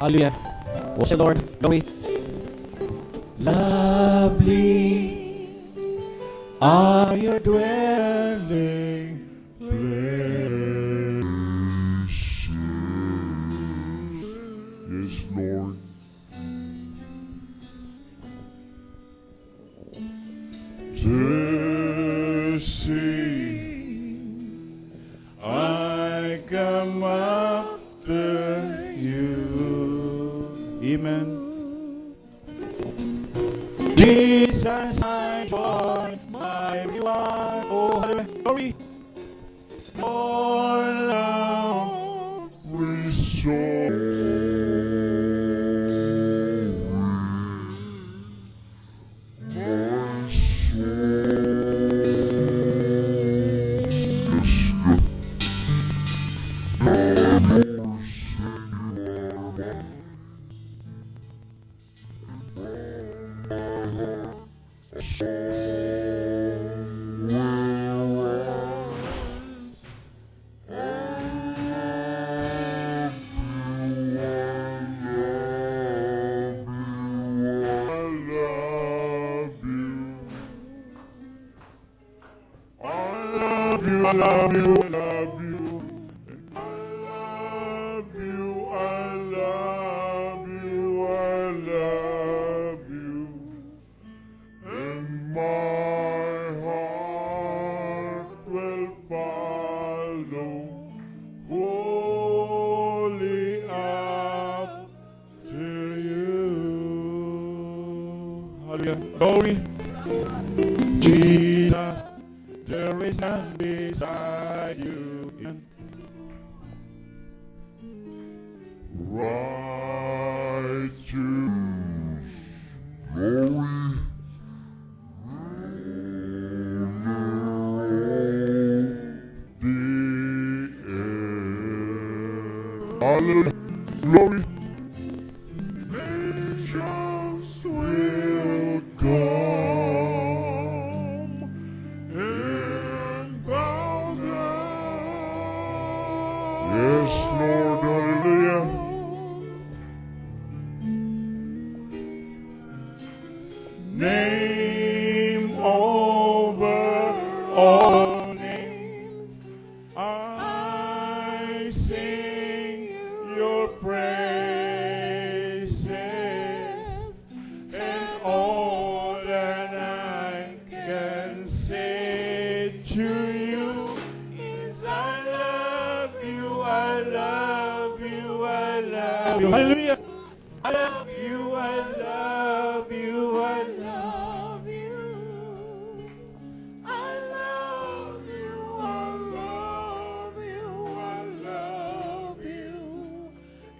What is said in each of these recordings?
Hallelujah. Worship the Lord. Glory. Lovely are your dwelling place. Yes, Lord. To see, I come after you. Amen. Jesus, I join my reward. Oh, hallelujah. Glory. All love I love you, I love you. I love you, I love you, I love you. And my heart will follow wholly after you. Hallelujah. Glory. Jesus, there is none beside you. Amen. Righteous glory. The air. Hallelujah. Glory. Nations will come and bow down. Yes, Lord. Hallelujah. Name over all names, I sing your praises, and all that I can say to you is I love you, I love you, I love you. Hallelujah. I love you, I love you, I love you. I love you, I love you, I love you.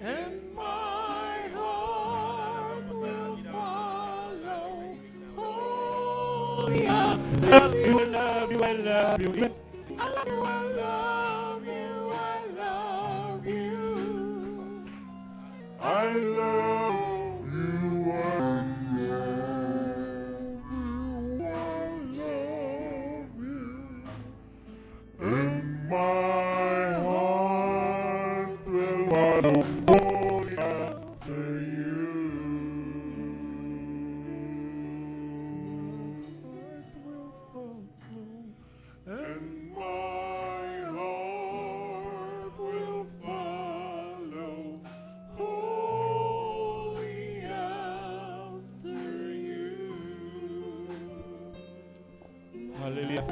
And my heart will follow. Oh, yeah. I love you, I love you, I love you. Amen. I love you, I love you, I love you. I love you, I love you, I love you. And my heart will follow only after you. And my heart will follow wholly after you. Hallelujah.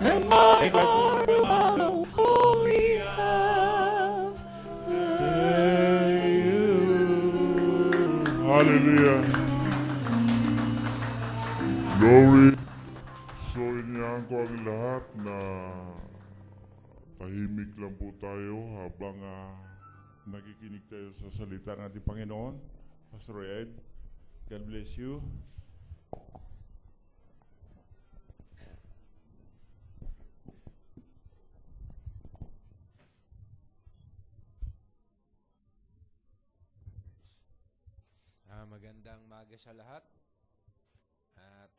And my heart will follow wholly after you. Hallelujah. Glory. So iniyaan ko ang lahat na tahimik lang po tayo habang nakikinig tayo sa salita ng ating Panginoon. Pastor Ed, God bless you. Magandang maga sa lahat.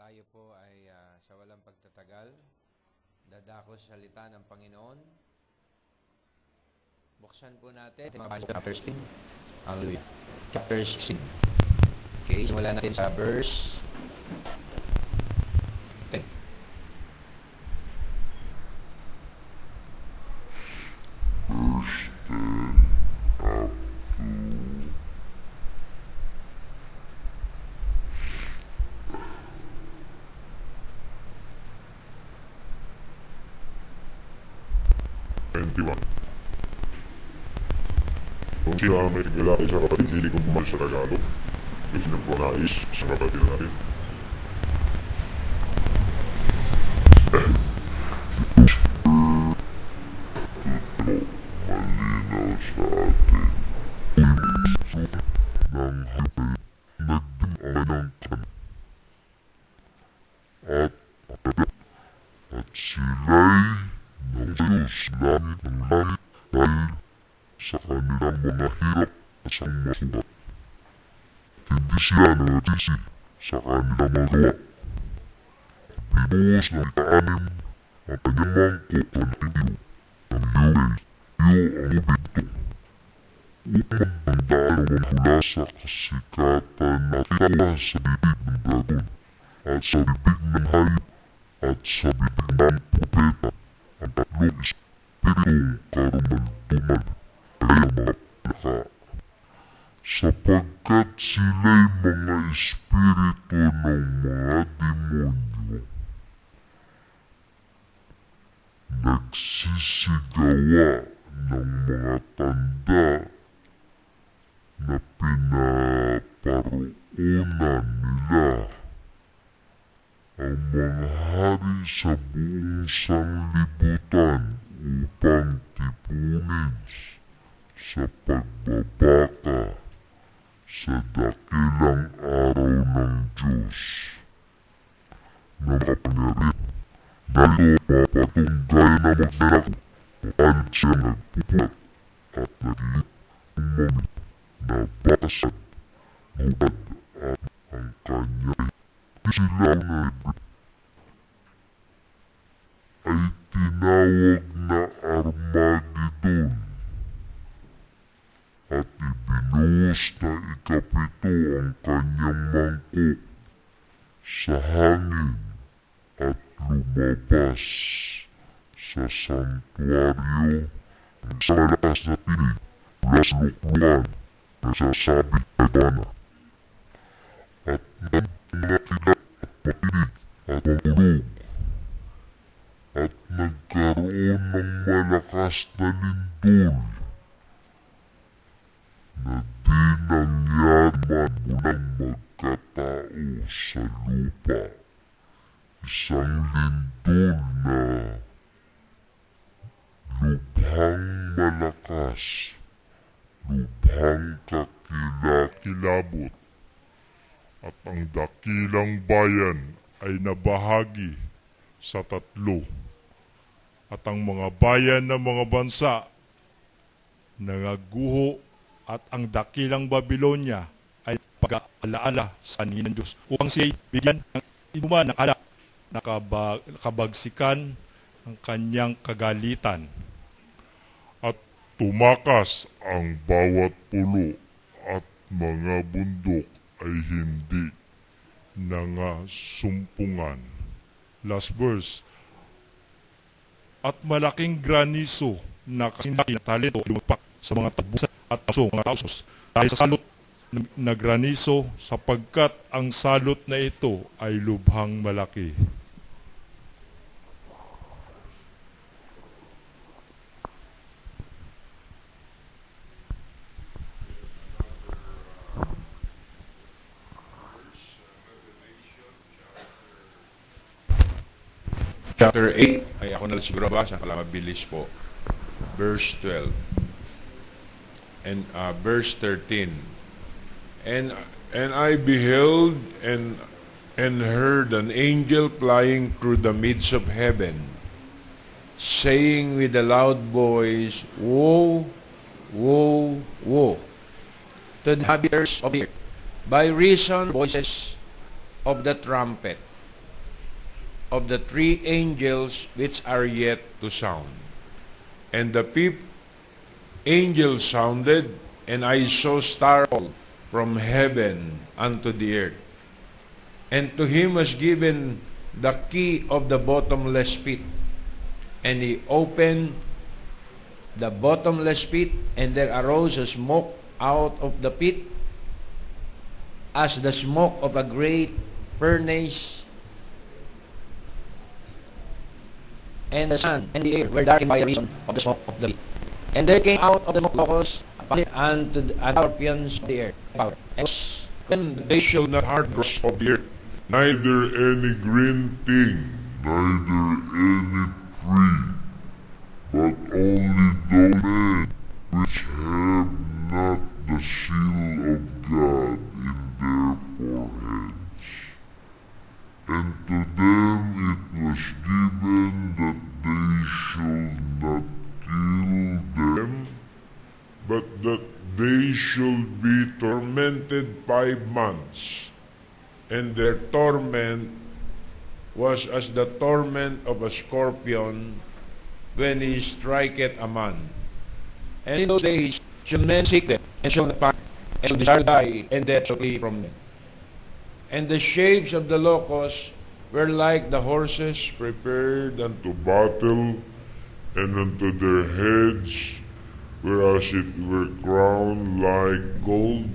Tayo po ay sa walang pagtatagal, dadako sa salita ng Panginoon. Buksan po natin. Chapter 16. Hallelujah. chapter 16. Okay, simulan natin sa verse 10. Kung sila may lalaki sa kapatid, hindi kong pumal sa Tagalog. Kasi na po nais sa kapatid natin. Malinaw sa atin. Nang hapay, nagdinaan kan. At sila'y ng Diyos langit ng langit dahil sa kanilang mga hirap at sang masukat. Hindi siya nagsisi sa kanilang magawa. Binuhos ng ika-anim ang kanyang mangkok ng iyo ng iyo ang ubito upang handaan ang hula sa kasikatan na tinawa sa bibig ng dragon at sa bibig ng hayop at sa bibig ng propeta ang tatlong espiritong karumalduman ay ang mga palaka sapagkat sila'y mga espiritu ng mga demonyo nagsisigawa ng mga tanda na pinaparuunan nila ang mga hari sa buong sanlibutan upang tipunin sa pagbabaka sa dakilang araw ng Diyos na makapangyarihan. Narito mapatunggay na magnanako paano siya nagpupulat at nagiging mami na bakas at hubad at ang kanya'y silaw na ay tinawag na Armageddon at ibinuhos na ikapito ang kanyang mangkok sa hangin at lumabas sa santuaryo ng sa malakas na tinig mula sa lukluan na sasabi kay Bana at mga kilat at matinig at mahulog at nagkaroon ng malakas na lindol na di nangyari man mulang magkatao sa lupa. Isang lindol na lubhang malakas, lubhang kakilakilabot, at ang dakilang bayan ay nabahagi sa tatlo. At ang mga bayan ng mga bansa nangaguho at ang dakilang Babylonia ay pag-aalaala sa ng Diyos upang siya'y bigyan ng inuman ng alak na kabagsikan ang kanyang kagalitan. At tumakas ang bawat pulo at mga bundok ay hindi nangasumpungan. Last verse. At malaking graniso na kasinaki na talento lumagpak sa mga tabusan at aso, mga tausos dahil sa salot na graniso sapagkat ang salot na ito ay lubhang malaki. Chapter 8, ay ako na siguro ba, sa kalamabilis po. Verse 12. And verse 13. And I beheld and heard an angel flying through the midst of heaven, saying with a loud voice, Woe, woe, woe, to the inhabitants of the earth, by reason of the voices of the trumpet, of the three angels which are yet to sound. And the fifth angel sounded, and I saw stars from heaven unto the earth. And to him was given the key of the bottomless pit. And he opened the bottomless pit, and there arose a smoke out of the pit, as the smoke of a great furnace. And the sun and the air were darkened by reason of the smoke of the pit. And there came out of the smoke locusts unto the scorpions of the earth. And They shall not hard grass of the earth, neither any green thing, neither any tree, but only those men which have not the seal of God in their foreheads. And to them it was given that they should not kill them, but that they should be tormented 5 months. And their torment was as the torment of a scorpion when he striketh a man. And in those days shall men seek them, and shall not find, and shall desire to die, and death shall flee from them. And the shapes of the locusts were like the horses prepared unto battle, and unto their heads whereas it were crowned like gold,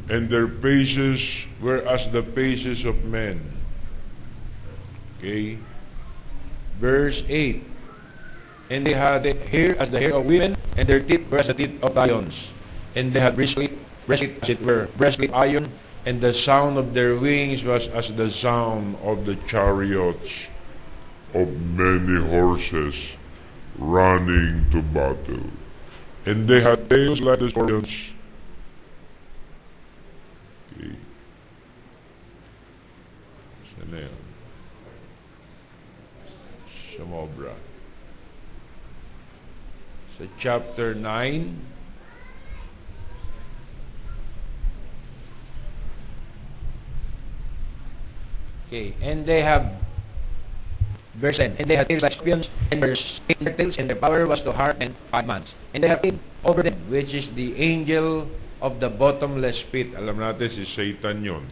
and their faces were as the faces of men. Okay? Verse 8. And they had hair as the hair of women, and their teeth were as the teeth of lions. And they had breastplate as it were, breastplate iron, and the sound of their wings was as the sound of the chariots of many horses running to battle. And they had tails like the scorpions. Okay. Saan na yun? Sumobra. Sa chapter 9, okay, and they have, verse 10, and they had tails like scorpions, and their tails, and their power was to harden 5 months. And they have king over them, which is the angel of the bottomless pit. Alam natin si Satan yon,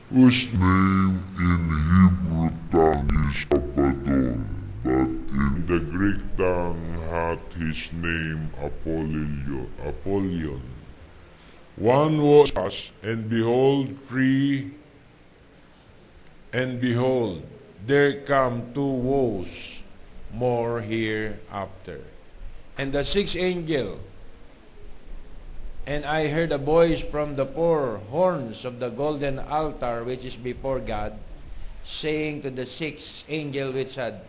whose name in Hebrew tongue is Abaddon, but in the Greek tongue hath his name Apollyon. One was us, and behold, there come 2 woes more hereafter. And the 6th angel, and I heard a voice from the 4 horns of the golden altar which is before God, saying to the 6th angel which had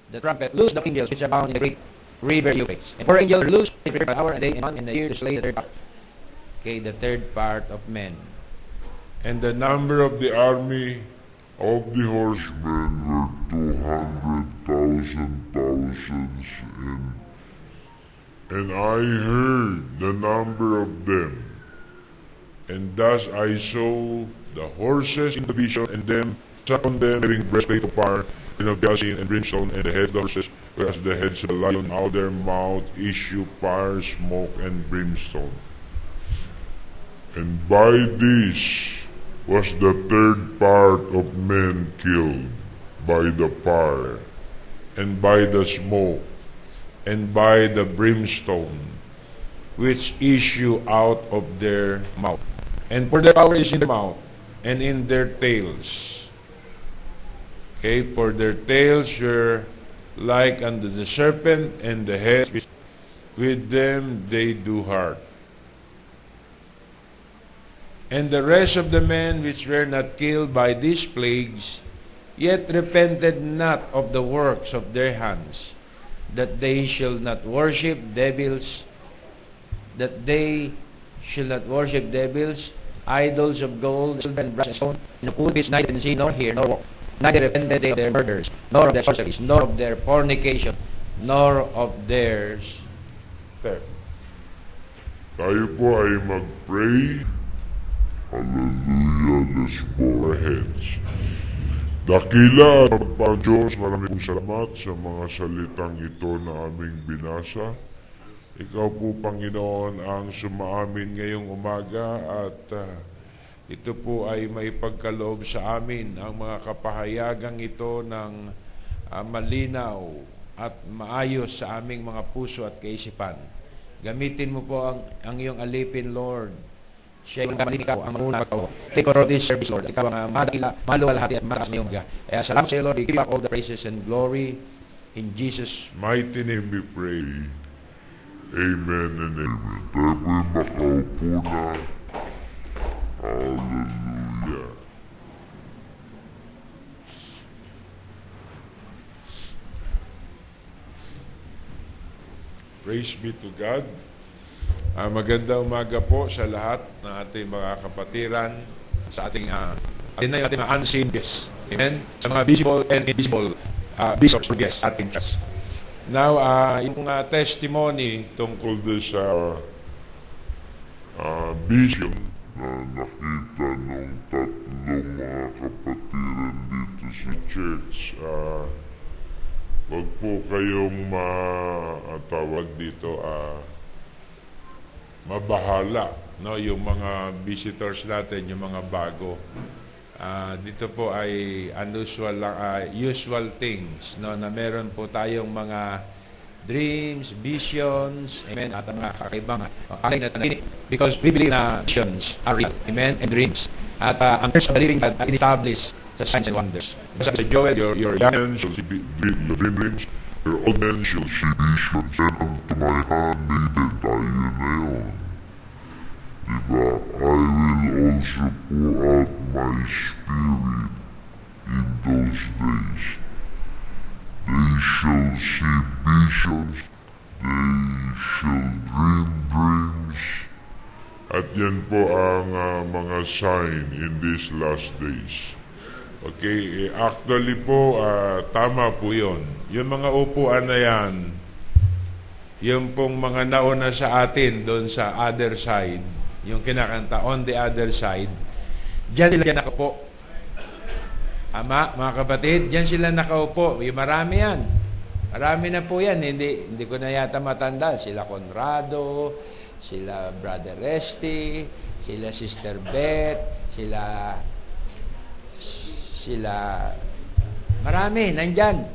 the trumpet, loose the angels which are bound in the great river Euphrates. And 4 angels were loosed, they prepared by hour and day and month and a year to slay the 3rd part. Okay, the 3rd part of men. And the number of the army of the horsemen were 200,000 thousands, and I heard the number of them. And thus I saw the horses in the vision, and them sat on them, bearing breastplate of fire, and of jasmine and brimstone, and the heads of the horses were as the heads of the lion. Out of their mouth issue fire, smoke, and brimstone. And by this was the 3rd part of men killed, by the fire, and by the smoke, and by the brimstone, which issue out of their mouth. And for their power is in their mouth, and in their tails. Okay, for their tails were like unto the serpent, and the heads with them they do hurt. And the rest of the men which were not killed by these plagues, yet repented not of the works of their hands, that they shall not worship devils, idols of gold, silver, and brass, and stone, and of wood which neither can see, nor hear, nor walk. Neither repented they of their murders, nor of their sorceries, nor of their fornication, nor of theirs theft. Tayo po ay mag-pray. Hallelujah, let's bow our heads. Dakila at pagpang Diyos, maraming salamat sa mga salitang ito na aming binasa. Ikaw po, Panginoon, ang sumaamin ngayong umaga at ito po ay may pagkaloob sa amin ang mga kapahayagang ito ng malinaw at maayos sa aming mga puso at kaisipan. Gamitin mo po ang iyong alipin, Lord. Siya yung ikaw ang marunong ikaw. Take control of this service, Lord. Ikaw ang madakila, maluwalhati at mataas ngayong umaga. Kaya salamat sa iyo, Lord. We give back all the praises and glory in Jesus' mighty name we pray. Amen and amen. Tayo po'y makaupo na. Hallelujah. Praise be to God. Magandang umaga po sa lahat ng ating mga kapatiran, sa ating mga unseen guests. Amen? Sa mga visible and invisible bishops or guests ating church. Now, yung testimony tungkol doon sa Vision na nakita ng tatlong mga kapatiran dito sa church. Huwag po kayong tawag dito, mabahala, no? Yung mga visitors natin, yung mga bago. Dito po ay unusual lang, usual things, no? Na meron po tayong mga dreams, visions, amen, at mga kakaibang alay na tanaginip. Because we believe na visions are real, amen, and dreams. At ang Church of the Living God in-establish sa signs and wonders. Basta sa Joel, your young shall see your dreams, your old men shall see visions, and ang tumayhan maiden tayo na yun. Diba? I will also pour out my spirit in those days. They shall see visions, they shall dream dreams. At yan po ang mga sign in these last days. Okay, actually po, tama po yun. Yung mga upuan na yan, yung pong mga nauna sa atin doon sa other side, yung kinakanta, on the other side, dyan sila nakaupo. Ama, mga kapatid, dyan sila nakaupo. Marami yan. Marami na po yan. Hindi ko na yata matanda. Sila Conrado, sila Brother Resty, sila Sister Beth, sila marami, nandyan.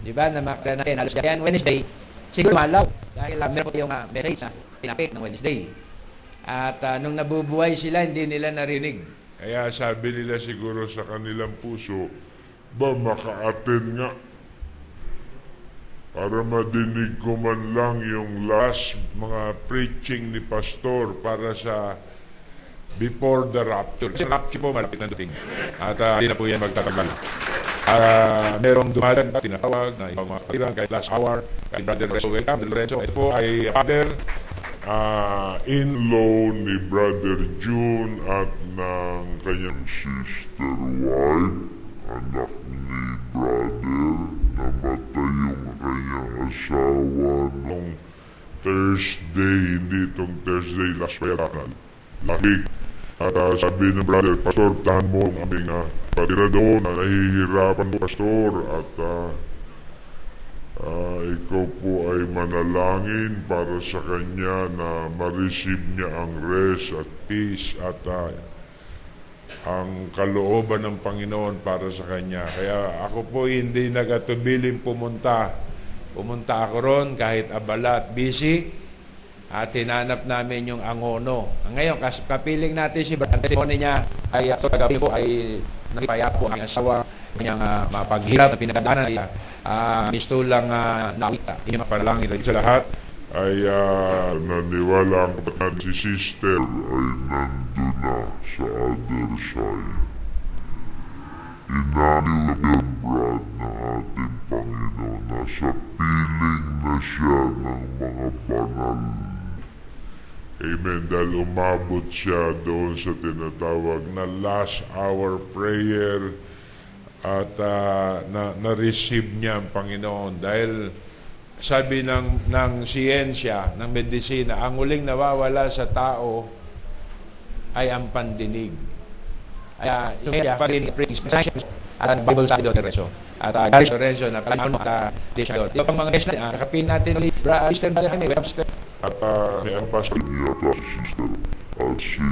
Diba, namakla natin. Alas yan, Wednesday, siguro malaw. Dahil meron po yung message na pinapit ng Wednesday. At nung nabubuhay sila, hindi nila narinig. Kaya sabi nila siguro sa kanilang puso, maka-attend nga. Para madinig ko man lang yung last mga preaching ni Pastor para sa before the rapture. Kasi rapture po, malapit na dating. At hindi na po yan magtatagal. Merong dumadag, tinatawag na ibang mga kapatiran, kahit last hour, kahit Brother Lorenzo, welcome, Lorenzo. Ito po ay Father, in-law ni Brother June at ng kanyang sister wife, anak ni Brother, namatay yung kanyang asawa nung Thursday, hindi itong Thursday, last week. At sabi ng Brother, Pastor, tahan mo ang aming patira doon na nahihirapan po, Pastor, at ikaw po ay manalangin para sa kanya na ma-receive niya ang rest at peace at ang kalooban ng Panginoon para sa kanya. Kaya ako po hindi nagatubiling pumunta. Pumunta ako ron kahit abala at busy at hinanap namin yung angono. Ngayon, kapiling natin si Brother, testimony niya ay kagabi po ay nagpaya po ang asawa, kanyang mapaghirap na pinagdaanan ay mistulang nawita. Hindi mapanalangin sa lahat ay naniwala ang kapatid si sister ay nandun na sa other side. Inanilagyan Brad na ating Panginoon, nasa piling na siya ng mga banal. Amen. Dahil umabot siya doon sa tinatawag na last hour prayer at na-receive niya ang Panginoon. Dahil sabi ng siyensya, ng medisina, ang huling nawawala sa tao ay ang pandinig. Kaya yung parinig, at Bible study doon, Lorenzo. At Gary Lorenzo, na kailangan mo at di siya doon. Yung pang mga guest natin, nakapin natin ulit Sister Jaime, welcome sister. At may ano pa sa Yata si sister. At si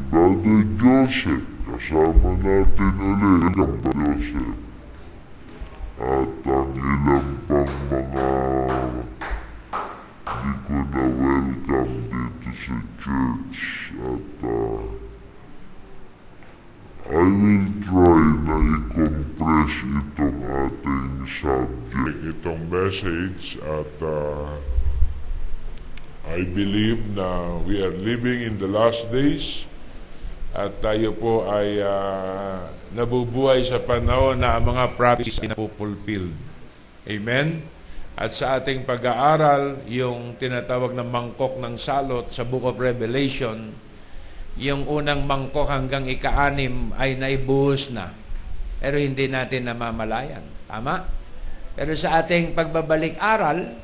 Brother Joseph. Kasama natin ulit. Welcome, Brother Joseph. At ang ilang pang mga hindi ko na welcome dito sa church. At I will try na i-compress itong ating subject, itong message, at I believe na we are living in the last days at tayo po ay nabubuhay sa panahon na ang mga prophecies ay napupulfilled. Amen? At sa ating pag-aaral, yung tinatawag na mangkok ng salot sa Book of Revelation, yung unang mangkok hanggang ika-6 ay naibuhos na. Pero hindi natin namamalayan. Tama? Pero sa ating pagbabalik-aral,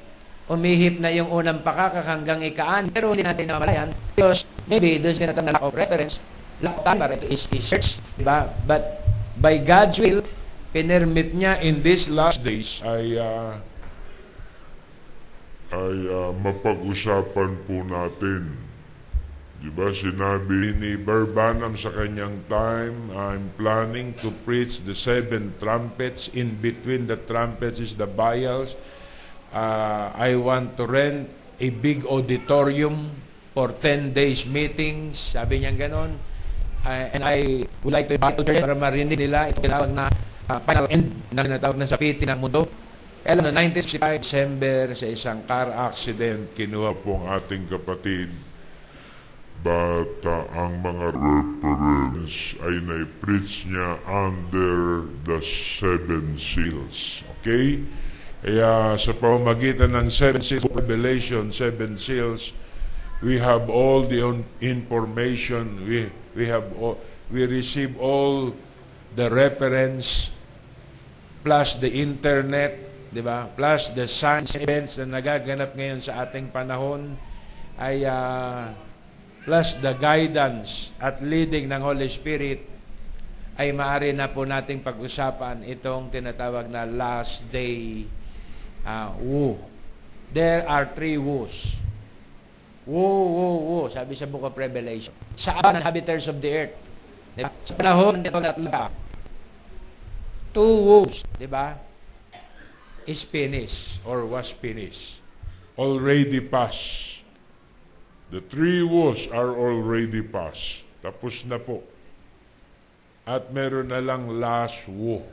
umihip na yung unang pakakak hanggang ika-6, pero hindi natin namamalayan. Because maybe there's a lack of reference, lack of time para ito is search. Diba? But by God's will, pinermit niya in these last days ay mapag-usapan po natin. Diba sinabi ni Barbanam sa kanyang time, I'm planning to preach the 7 trumpets. In between the trumpets is the vials. I want to rent a big auditorium for 10 days meetings. Sabi niya ganon. And I would like to invite church para marinig nila ito tinawag na final end na tinatawag na sapitin ng mundo. Kaya na 1965 December sa isang car accident, kinuha po ang ating kapatid. But ang mga reference ay na-preach niya under the 7 seals. Okay? Kaya sa pamamagitan ng 7 seals, Revelation, 7 seals, we have all the information, we receive all the reference, plus the internet, di ba? Plus the science events na nagaganap ngayon sa ating panahon, ay plus the guidance at leading ng Holy Spirit, ay maaari na po nating pag-usapan itong tinatawag na last day woo. There are 3 woos. Woo, woo, woo, sabi sa Book of Revelation. Sa ng inhabitants of the earth. Diba? Sa panahon nito na 2 woos, di ba? Is finished or was finished. Already passed. The 3 woes are already passed. Tapos na po. At meron na lang last woe.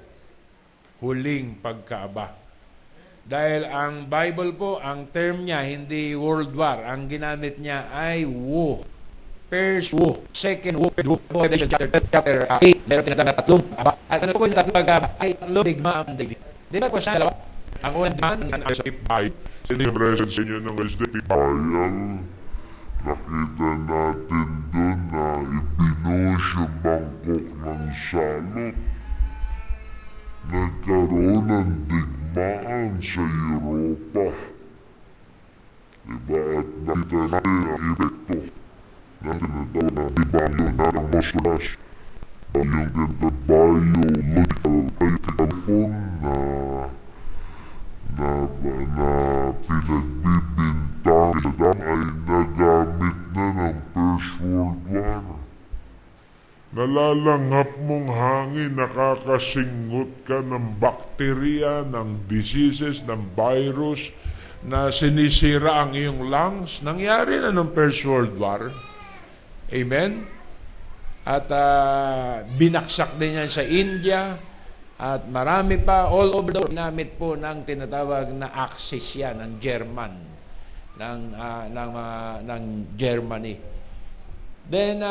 Huling pagkaaba. Dahil ang Bible po, ang term niya, hindi world war. Ang ginamit niya ay woe. First woe. Second woe. Third woe. Revelation chapter 8. Meron tinatawag na 3 aba. At ano po yung 3 pagkaba? Ay 3 digma ang daigdig. Di ba ko sa dalawa? Ang unang digma ang SDPI. Sinipresent sa inyo ng SDPI. Nakita natin doon na ibinuhos yung mangkok ng salot. Nagkaroon ng digmaan sa Europa. Diba? At nakita natin ang epekto ng tinatawag na dibanyo na ng Mosras. Yung tinatawag biological phone na pinagbibintang Saddam ay nagamit na ng First World War. Nalalanghap mong hangin, nakakasingot ka ng bakterya, ng diseases, ng virus na sinisira ang iyong lungs. Nangyari na ng First World War. Amen? At binaksak din yan sa India. At marami pa, all over the world, ginamit po ng tinatawag na Axis yan, ng German, ng Germany. Then,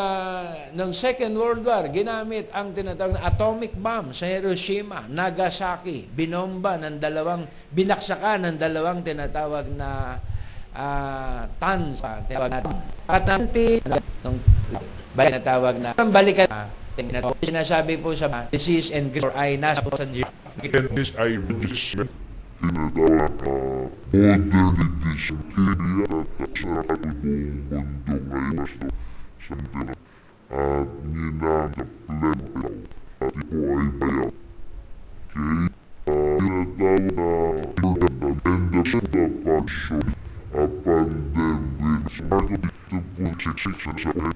ng Second World War, ginamit ang tinatawag na atomic bomb sa Hiroshima, Nagasaki, binomba ng binaksakan ng dalawang tinatawag na tons, tinatawag na at tinatawag na balikan. Sinasabi po sa disease and grief ay nasa po sa Diyos. This ay reducement. Tinatawag modernization. Kaya sa buong mundo ngayon at ninang na plebel at ito ay bayaw. Okay? Tinatawag na end of the passion upon them which Marco 2.66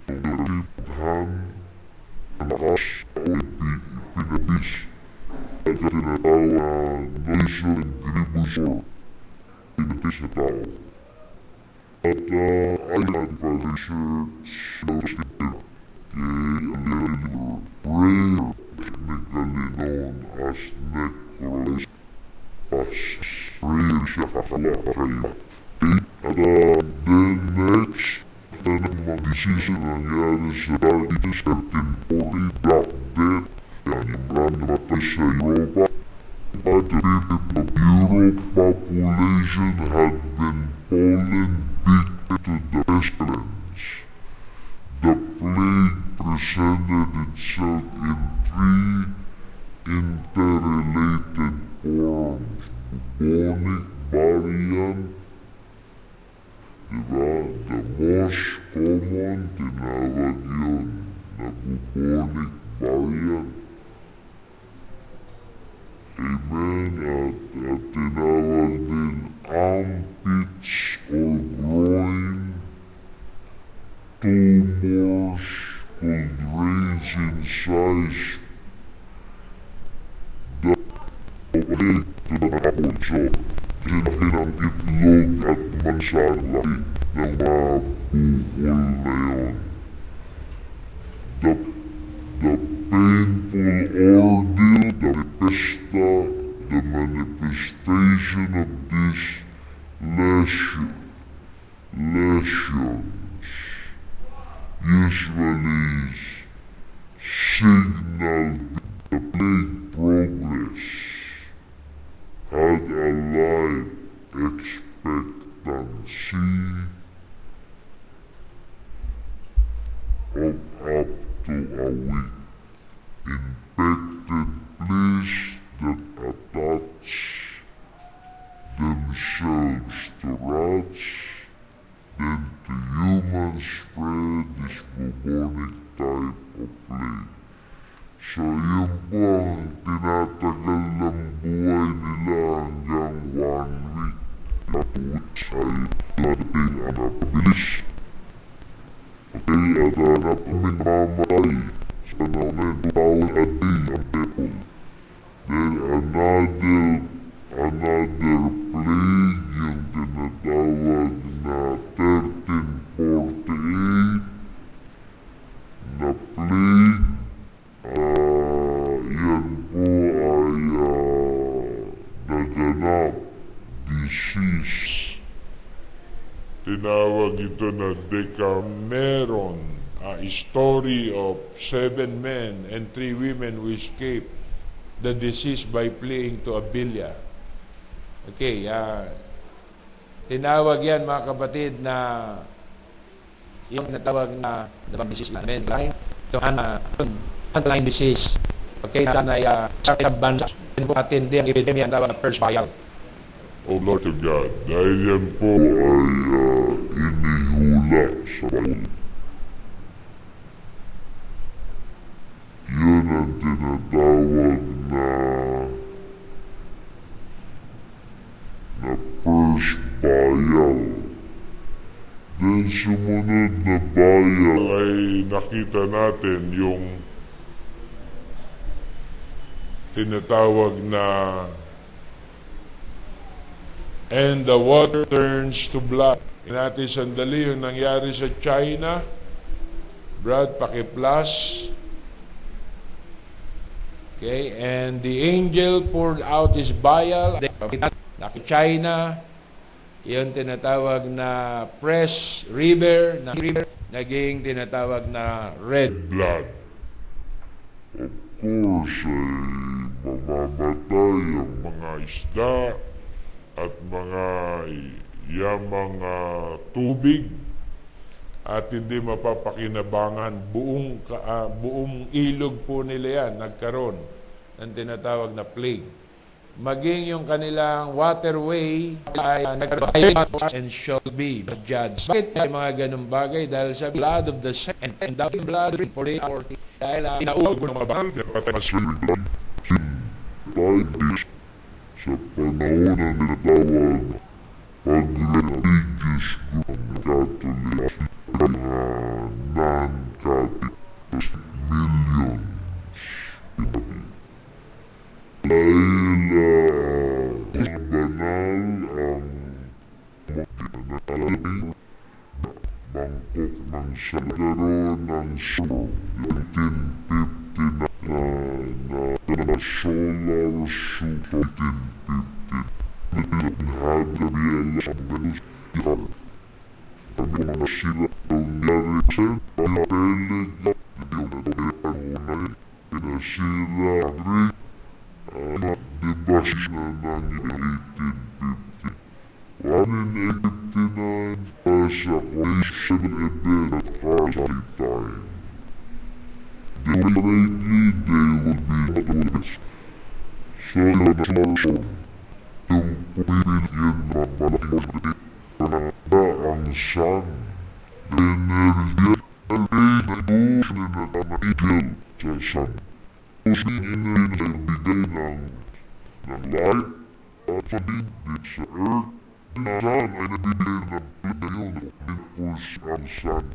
and 7 han lakas o ipinabis at tinatawag noisor and gribusor pinatis na tao. At ayon pa research na stipila kay Aliver Prayer, technically known as necrosis prayer siya kakala kayo. At then next, ng mga disease na nangyari sa Diabetes 1340 Black Death, yan yung brand namatay sa Europa. By the people of Europe, population had been fallen victim to the pestilence. The plague presented itself in three interrelated forms: bubonic variant, diba? The most common, tinawag yun na bubonic variant. Amen. At tinawag din armpits or groin, tumors could range in size leg to the kapulso. Sinaki ng itlog at mansang laki ng mga bukol na yun. The painful ordeal, the pesta, the manifestation of these lesions usually signal the plague progress. Had a life expectancy of up to a week. Infected fleas that attach themselves to rats, then to humans spread this bubonic type of plague. So yun po ang tinatagal ng buhay nila hanggang 1 week. At which ay dating napabilis. Okay, at napaming mamatay sa panahon na yun, 2,000 a day ang people. Then another plague, yung tinatawag na 1348 na plague. Yan po ay naganap disease. Tinawag ito na Decameron, a story of 7 men and 3 women who escaped the disease by playing to a billiard. Okay, tinawag yan mga kapatid na yung natawag na disease namin. Ito ang disease. Okay, na sa bansa, atindi ang epidemya ang tawag na first vial. Oh Lord to God, dahil yan po ay inihula sa Bible. Yun ang tinatawag na first vial. Then sumunod na vial ay nakita natin yung tinatawag na and the water turns to blood. Natin sandali yung nangyari sa China. Brad, paki-plus. Okay, and the angel poured out his vial. China, yung tinatawag na press river, naging tinatawag na red blood. Of course, ay mamamatay ang mga isda at mga yamang tubig at hindi mapapakinabangan buong ilog po nila yan nagkaroon ng tinatawag na plague. Maging yung kanilang waterway ay nagkaroon and shall be judged. Bakit may mga ganung bagay? Dahil sa blood of the saint and the blood for the hour. Dahil inaugod ng mga banal, patay na swimming blood. 5 days sa sa panahon na tinatawag pag-religious group ng Catholic mga non-Catholic millions pinatay. Dahil banal ang nakalagay Bangkok ng Salgaro ng Suro 1950 na solar suit 1950 Had Gabriela sa Venus Yar ang mga sila nangyari sa papeleg yung unay pinasira ang rin debas na ng 1850 189 sa collision event at Carson time. Theoretically, they would be notorious. So, yun na source yung pumipiliin na malaking na ang sun, energy, na ibusin na angel sa sun. Ibusin energy na bigay ng light at pabibig sa earth. Ang sun ay nabibigay ng ngayon because ang sun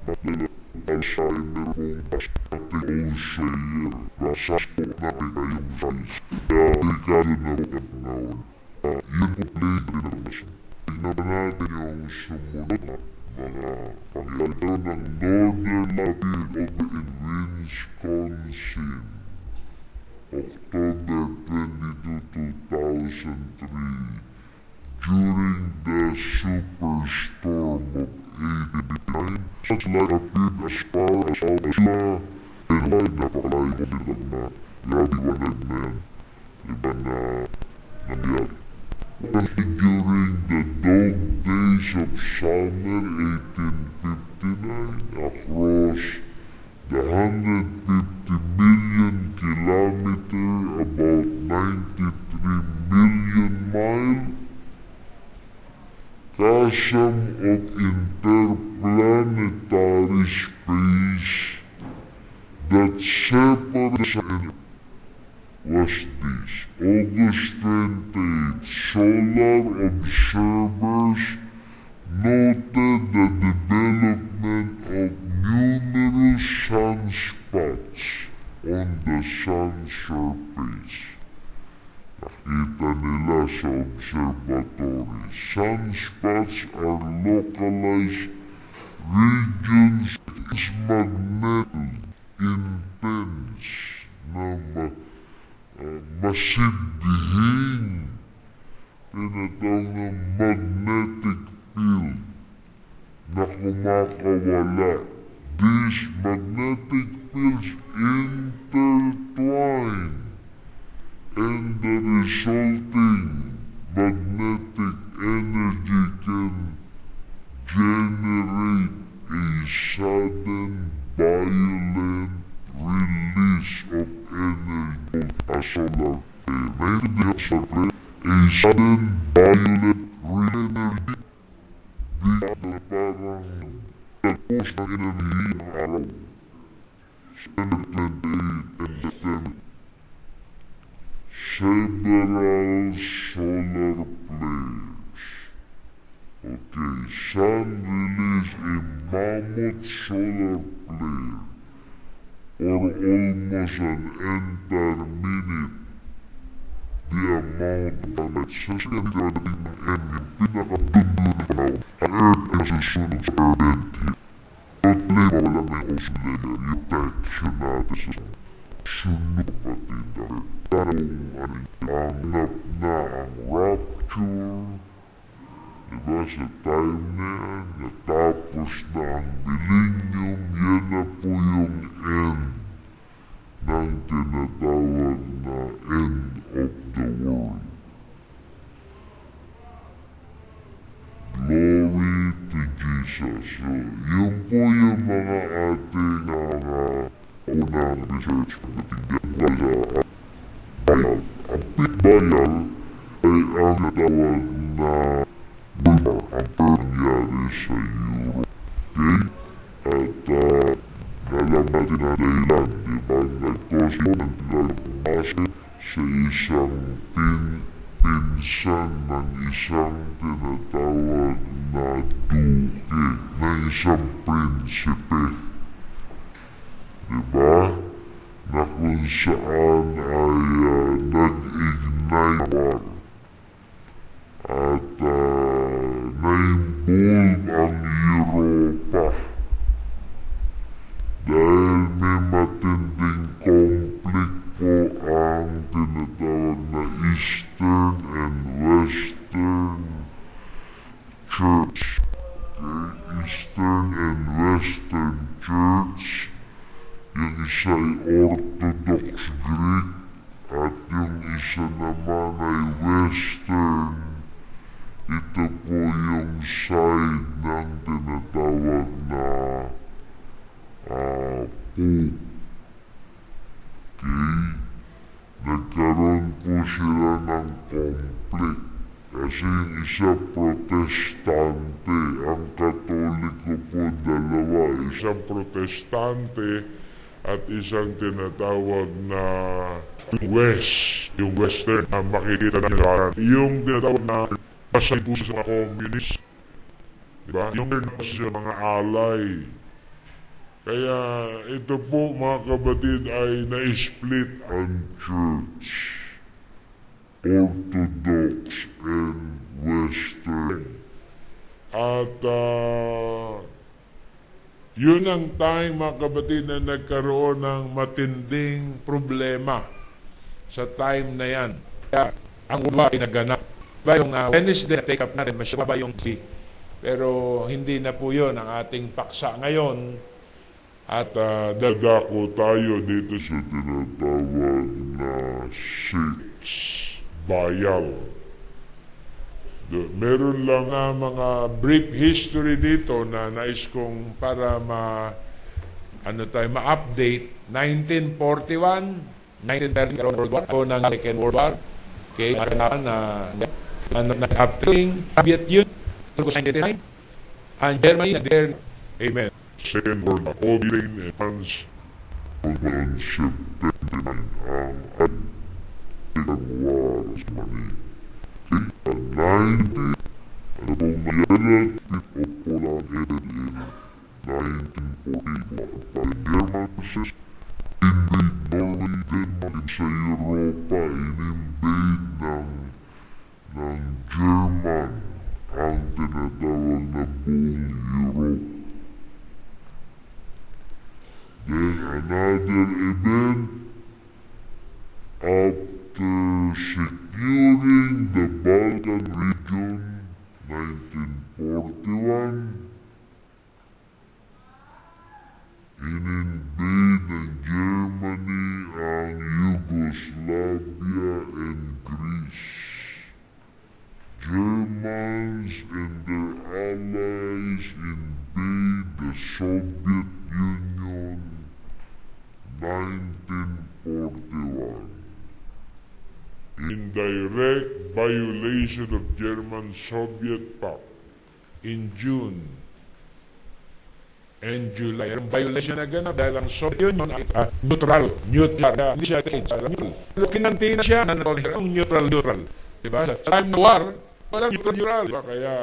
taking Alzheimer kung ating Osayer basas po na kayong size kaya delikado na po ang panahon yun po play rin ang nasan tignan natin yung sumunod na mga pangyayari ng Northern Latitude in Wisconsin October 22, 2003 during the superstorm of 89, such light appeared as far as Alabama and light napakalayo ko din na grabe na yan iba na nangyari. During the dog days of summer 1859 across the 150 million kilometer about 93 million mile chasm of interplanetary space that separates was this. August 28, solar observers noted the development of numerous sunspots on the sun's surface. Nakita nila sa observatory. Sunspots are localized regions is magnetic, intense, na masidhing, tinatawag na magnetic field na kumakawala. These magnetic fields intertwine and the resulting magnetic energy can generate a sudden violent release of energy as solar a sudden violent energy di parang nagpos ng energy ng araw September 28 and September several solar flares. Okay, sun released a mammoth solar flare or almost an entire minute the amount of light. Sa sinabing ng N, yung pinakadundo na panahon, ang Earth ay nasusunog sa urban heat. Totally mawala na yung ozone layer, yung protection natin sa sunog pati na Earth. Parang anap na ang rapture, diba sa time na yan, natapos na ang millennium, yan na po yung end ng tinatawag na end of the world. Glory to Jesus. So, yun po yung mga ating unang research pagdating dyan sa bayal. Ang pitbayal ay ang natawag na bulbar, ang nangyari sa Europe. Okay? At alam natin na dahilan, di ba? Nag-cause yun ng tilalang pumase sa isang pinsan ng isang tinatawag na duke, ng isang prinsipe. Diba? Na kung saan ay nag-ignite war at na-involve ang Europa dahil may matinding conflict po ang tinatawag na Eastern and Western Church. Okay? Eastern and Western Church, yung isa ay Orthodox Greek at yung isa naman ay Western. Ito po yung side ng tinatawag na Pope. Okay? Nagkaroon po sila ng conflict kasi yung isa protestante, ang katoliko po dalawa, isang protestante at isang tinatawag na West, yung Western, na makikita natin yung tinatawag na pasay po sa mga communist, diba? Yung po sa mga alay. Kaya ito po mga kapatid ay na-split ang church, Orthodox and Western. At yun ang time mga kapatid na nagkaroon ng matinding problema sa time na yan. Kaya ang uba ay naganap. Yung Wednesday na take up natin, masyaba yung pero hindi na po yun ang ating paksa ngayon. At dadako tayo dito sa tinatawag na six bayal. Meron lang mga brief history dito na nais kong para ma-update. 1941, 1930 World War, o ng Second World War. Okay, after Soviet Union, 1999, ang Germany na there, amen. Second World War, all Britain and France, on September 29, ang Second War sa Mani. Okay, 90, ano pong mayalat, people Poland ended in 1941. By German forces, invade Norway, Denmark, sa Europa, in-invade ng German ang tinatawag na buong Europe. Then another event, after securing the Balkan region, 1941, in-invade ng Germany ang Yugoslavia and Greece. Germans and their allies invade the Soviet Union, 1941. In direct violation of German-Soviet Pact in June and July. Ang violation na ganap dahil ang Soviet Union ay neutral. Hindi siya neutral. Pero kinantina siya na neutral. Diba? Sa time na war, walang neutral. Diba? Kaya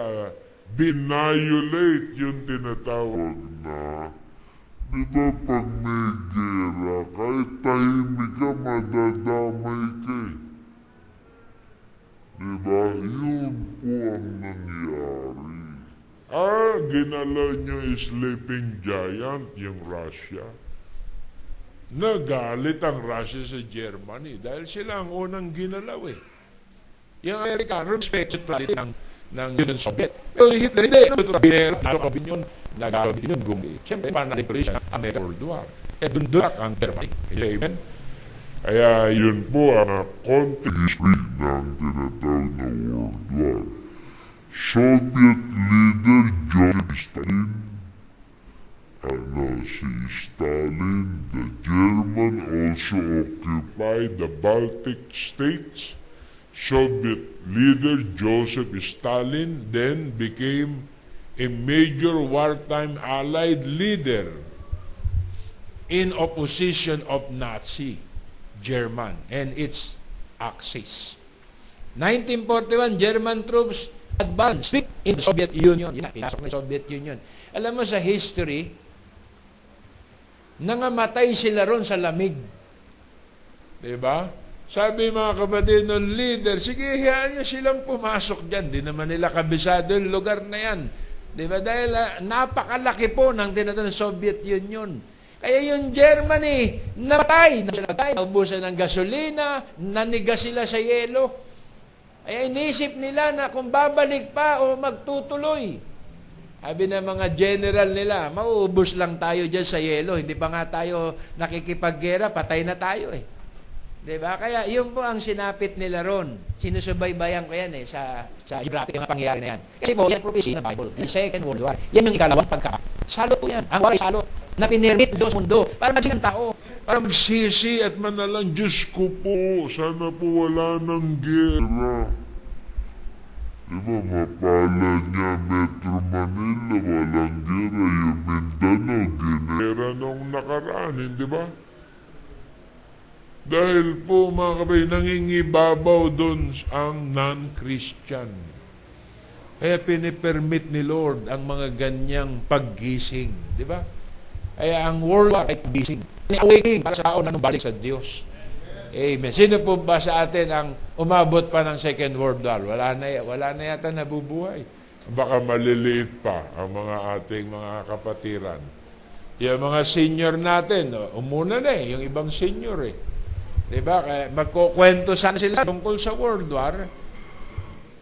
binayolate yung tinatawag na, diba pag may gera, kahit tahimik ka, madadamay ka. Diba? Yun po ang nangyari. Ginala niyo sleeping giant, yung Russia. Nagalit ang Russia sa Germany dahil sila ang unang ginalaw eh. Yung Amerikano, respected ng Union Soviet. Pero Hitler, hindi. Nagkabin yun. Siyempre, paano na-declaration ang American World War. Dundurak ang Germany. Amen? Kaya yun po ang konti history ng tinatawag na World War. Soviet leader Joseph Stalin, si Stalin, the German also occupied the Baltic states. Soviet leader Joseph Stalin then became a major wartime Allied leader in opposition of Nazi German and its Axis. 1941, German troops advanced in the Soviet Union. Yan, pinasok ng Soviet Union. Alam mo sa history, nangamatay sila ron sa lamig. Diba? Sabi mga kapatid ng leader, sige, hayaan nyo silang pumasok dyan. Di naman nila kabisado yung lugar na yan. Diba? Dahil napakalaki po ng tinatawag ng Soviet Union. Kaya yung Germany, namatay. Naubusan ng gasolina, nanigas sila sa yelo. Kaya inisip nila na kung babalik pa o magtutuloy. Sabi ng mga general nila, mauubos lang tayo dyan sa yelo. Hindi pa nga tayo nakikipaggera, patay na tayo eh. Diba? Kaya yun po ang sinapit nila ron. Sinusubaybayan ko yan sa geographic yung pangyayari na yan. Kasi po, yan prophecy ng Bible. Yung Second World War. Yan yung ikalawang pagka. Salo po yan. Ang war ay salo. Na pinirmit doon sa mundo. Para magsigang tao. Para magsisi at manalang, Diyos ko po, sana po wala ng gera. Diba, mapala niya Metro Manila, walang gera, yung Mindanao, Gera nung nakaraan, hindi ba? Dahil po mga kapatid, nangingibabaw doon ang non-Christian. Kaya pinipermit ni Lord ang mga ganyang paggising. Di ba? Kaya ang world war ay paggising. Awakening para sa tao na balik sa Diyos. Amen. Sino po ba sa atin ang umabot pa ng Second World War? Wala na yata nabubuhay. Baka maliliit pa ang mga ating mga kapatiran. Yung mga senior natin, umuna na yung ibang senior eh. Diba? Kaya magkukwento sana sila tungkol sa World War.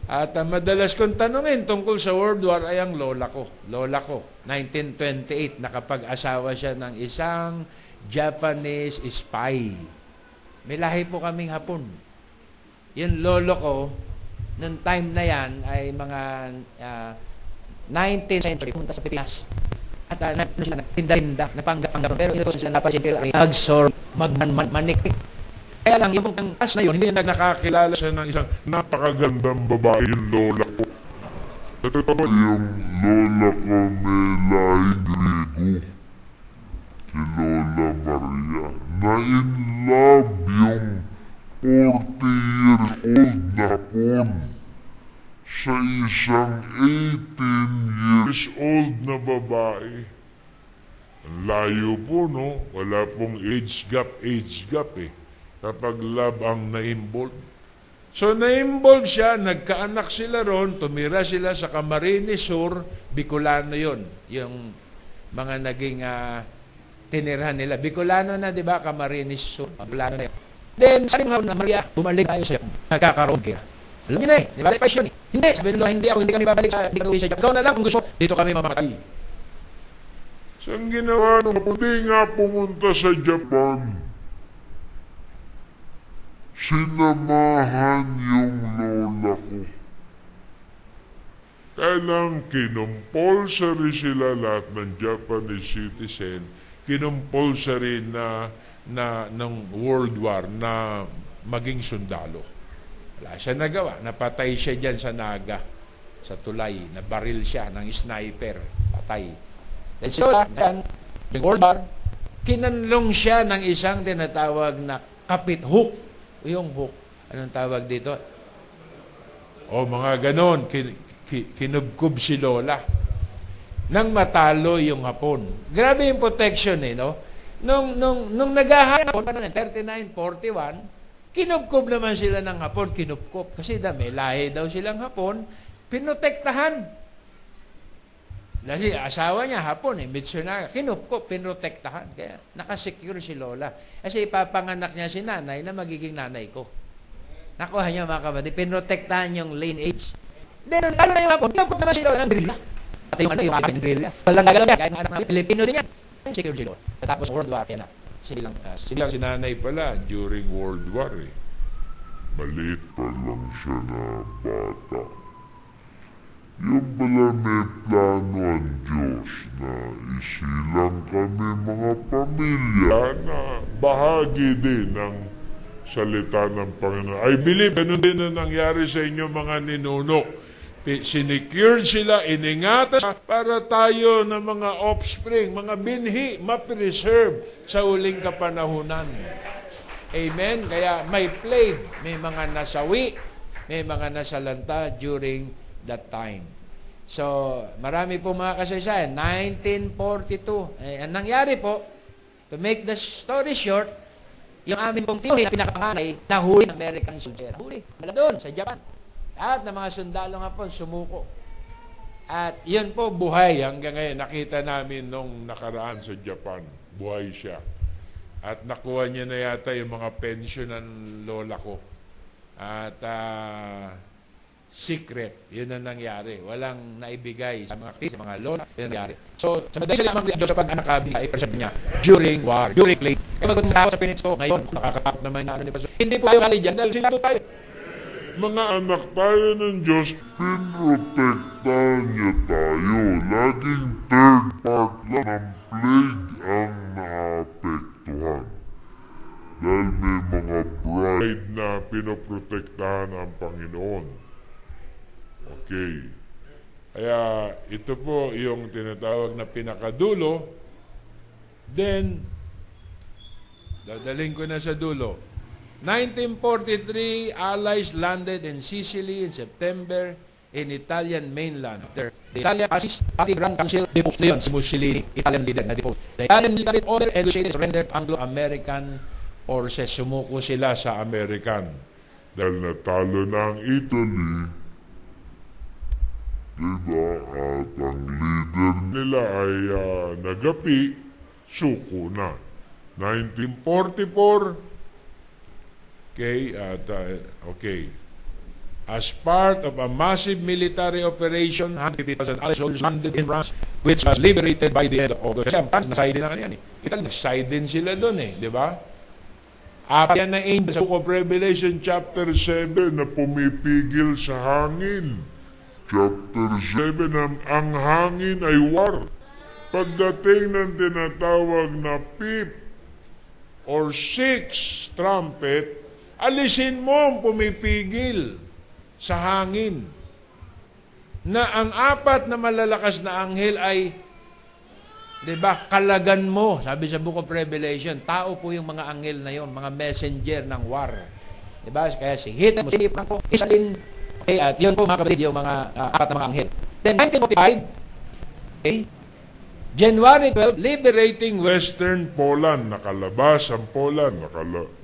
At madalas kong tanungin tungkol sa World War ay ang lola ko. Lola ko, 1928, nakapag-asawa siya ng isang Japanese spy. May lahi po kaming Hapon. Yung lolo ko, noong time na yan ay mga 19th century, pumunta sa Pilipinas. At nagtinda-tinda, napanggap-panggap. Pero ito sila napansin, manik. Kaya lang, yung as na yun, hindi na nakakilala siya ng isang napakagandang babae, yung lola ko. yung lola ko may lahing Griego, si Lola Maria, na in love yung 40 years old na Hapon sa isang 18 years Old na babae. Ang layo po, no? Wala pong age gap eh. Kapag love ang na-involve. So, na-involve siya, nagkaanak sila ron, tumira sila sa Camarines Sur, Bicolano yon, yung mga naging tinirahan nila. Bicolano na, di ba? Camarines Sur, Bicolano na yun. Then, sabi nga na, Maria, bumalik tayo sa nagkakaroon kaya. Alam niyo na eh, di ba? Passion eh. Hindi, sabi nila, hindi kami babalik hindi kami sa Japan. Ikaw na lang kung gusto, dito kami mamamatay. So, ang ginawa nung hindi nga pumunta sa Japan, sinamahan yung lola ko. Kaya lang, kinumpulsary sila lahat ng Japanese citizen, kinumpulsary na ng World War na maging sundalo. Wala siya nagawa. Napatay siya dyan sa Naga, sa tulay. Nabaril siya ng sniper. Patay. Then so, yung World War, kinanlong siya ng isang tinatawag na kapit hook. Yung hook. Anong tawag dito? O mga ganon. Kinubkub si Lola. Nang matalo yung Hapon. Grabe yung protection eh, no? Nung naghahanap, 39, 41, kinubkob naman sila ng Hapon, kinubkob. Kasi may lahi daw silang Hapon, pinotektahan. Kasi asawa niya Hapon, missionary, kinubkob, pinotektahan. Kaya nakasecure si Lola. Kasi ipapanganak niya si nanay na magiging nanay ko. Nakuha niya mga kapatid, pinotektahan yung lineage. Then, lalo na yung Hapon, kinubkob naman si Lola ng grilla. Pati yung yung aking grilla. Walang gagalaw niya, kahit ng anak namin, Pilipino din yan. Secure si Lola. Tapos World War, yan na. Silang si nanay pala during World War eh. Maliit pa lang siya na bata. Yung pala may plano ang Diyos na isilang kami mga pamilya. Na bahagi din ng salita ng Panginoon. I believe, ganun din na nangyari sa inyo mga ninuno. Sinecure sila, iningatan para tayo ng mga offspring, mga binhi, ma-preserve sa uling kapanahunan. Amen? Kaya may plague, may mga nasawi, may mga nasalanta during that time. So, marami po mga kasaysayan. 1942. Ang nangyari po, to make the story short, yung amin pong tiyuhin na pinakapanganay, nahuli ng American soldier. Nahuli. Mala doon, sa Japan. At ng mga sundalo nga po, sumuko. At yan po, buhay. Hanggang ngayon, nakita namin nung nakaraan sa Japan. Buhay siya. At nakuha niya na yata yung mga pension ng lola ko. At secret, yun ang nangyari. Walang naibigay sa mga kids, sa mga lola, yun ang nangyari. So, sa madali sa lamang Diyos sa pag-anakabigay, i-preserve niya during war, during plague. Kaya magpunta ako sa pinits ko, ngayon, nakakatapos naman na ano ni Pastor. Hindi po kayo kali dyan, dahil sila tayo. Mga anak tayo ng Diyos, pinrotektahan niya tayo. Laging third part lang ng plague ang naapektuhan. Dahil may mga bride na pinoprotektahan ang Panginoon. Okay. Kaya ito po yung tinatawag na pinakadulo. Then, dadaling ko na sa dulo. 1943, Allies landed in Sicily in September in Italian mainland. After the Italian Fascist Party Grand Council deposed na yun si Mussolini, Italian leader na deposed. The Italian military order negotiated surrendered Anglo-American forces. Sumuko sila sa American. Dahil natalo na ang Italy, diba? At ang leader nila ay nagapi, suko na. 1944, okay, okay. As part of a massive military operation, 150,000 Allied soldiers landed in France, which was liberated by the end of August. Kasi ang France, naside din na yan eh. Italy, naside din sila doon eh, di ba? Apat yan na angel sa Book of Revelation chapter 7 na pumipigil sa hangin. Chapter 7, ang hangin ay war. Pagdating ng tinatawag na pip or sixth trumpet, alisin mo ang pumipigil sa hangin. Na ang apat na malalakas na anghel ay, di ba, kalagan mo. Sabi sa Book of Revelation, tao po yung mga anghel na yon, mga messenger ng war. Di ba? Kaya singhit mo, sinipran ko, isalin. Okay, at yun po mga kapatid, yung mga apat na mga anghel. Then 1945, okay, January 12, liberating Western Poland, nakalabas ang Poland,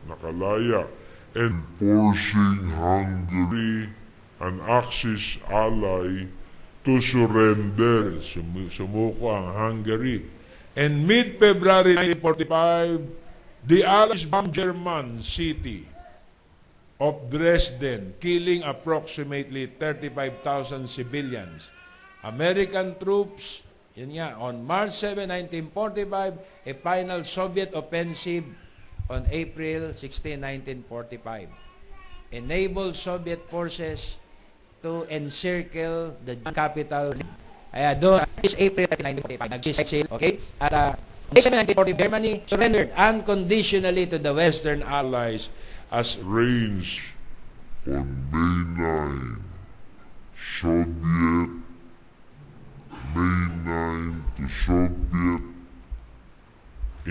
nakalaya, and forcing Hungary, an Axis ally, to surrender. Sumuko ang Hungary. And mid-February 1945, the Allies bombed German city of Dresden, killing approximately 35,000 civilians. American troops, yun nga, on March 7, 1945, a final Soviet offensive on April 16, 1945 enabled Soviet forces to encircle the capital. Doon, this April 1945, nag-sail, okay? At May 7, 1940, Germany surrendered unconditionally to the Western Allies as reigns on May 9. Soviet, May 9 to Soviet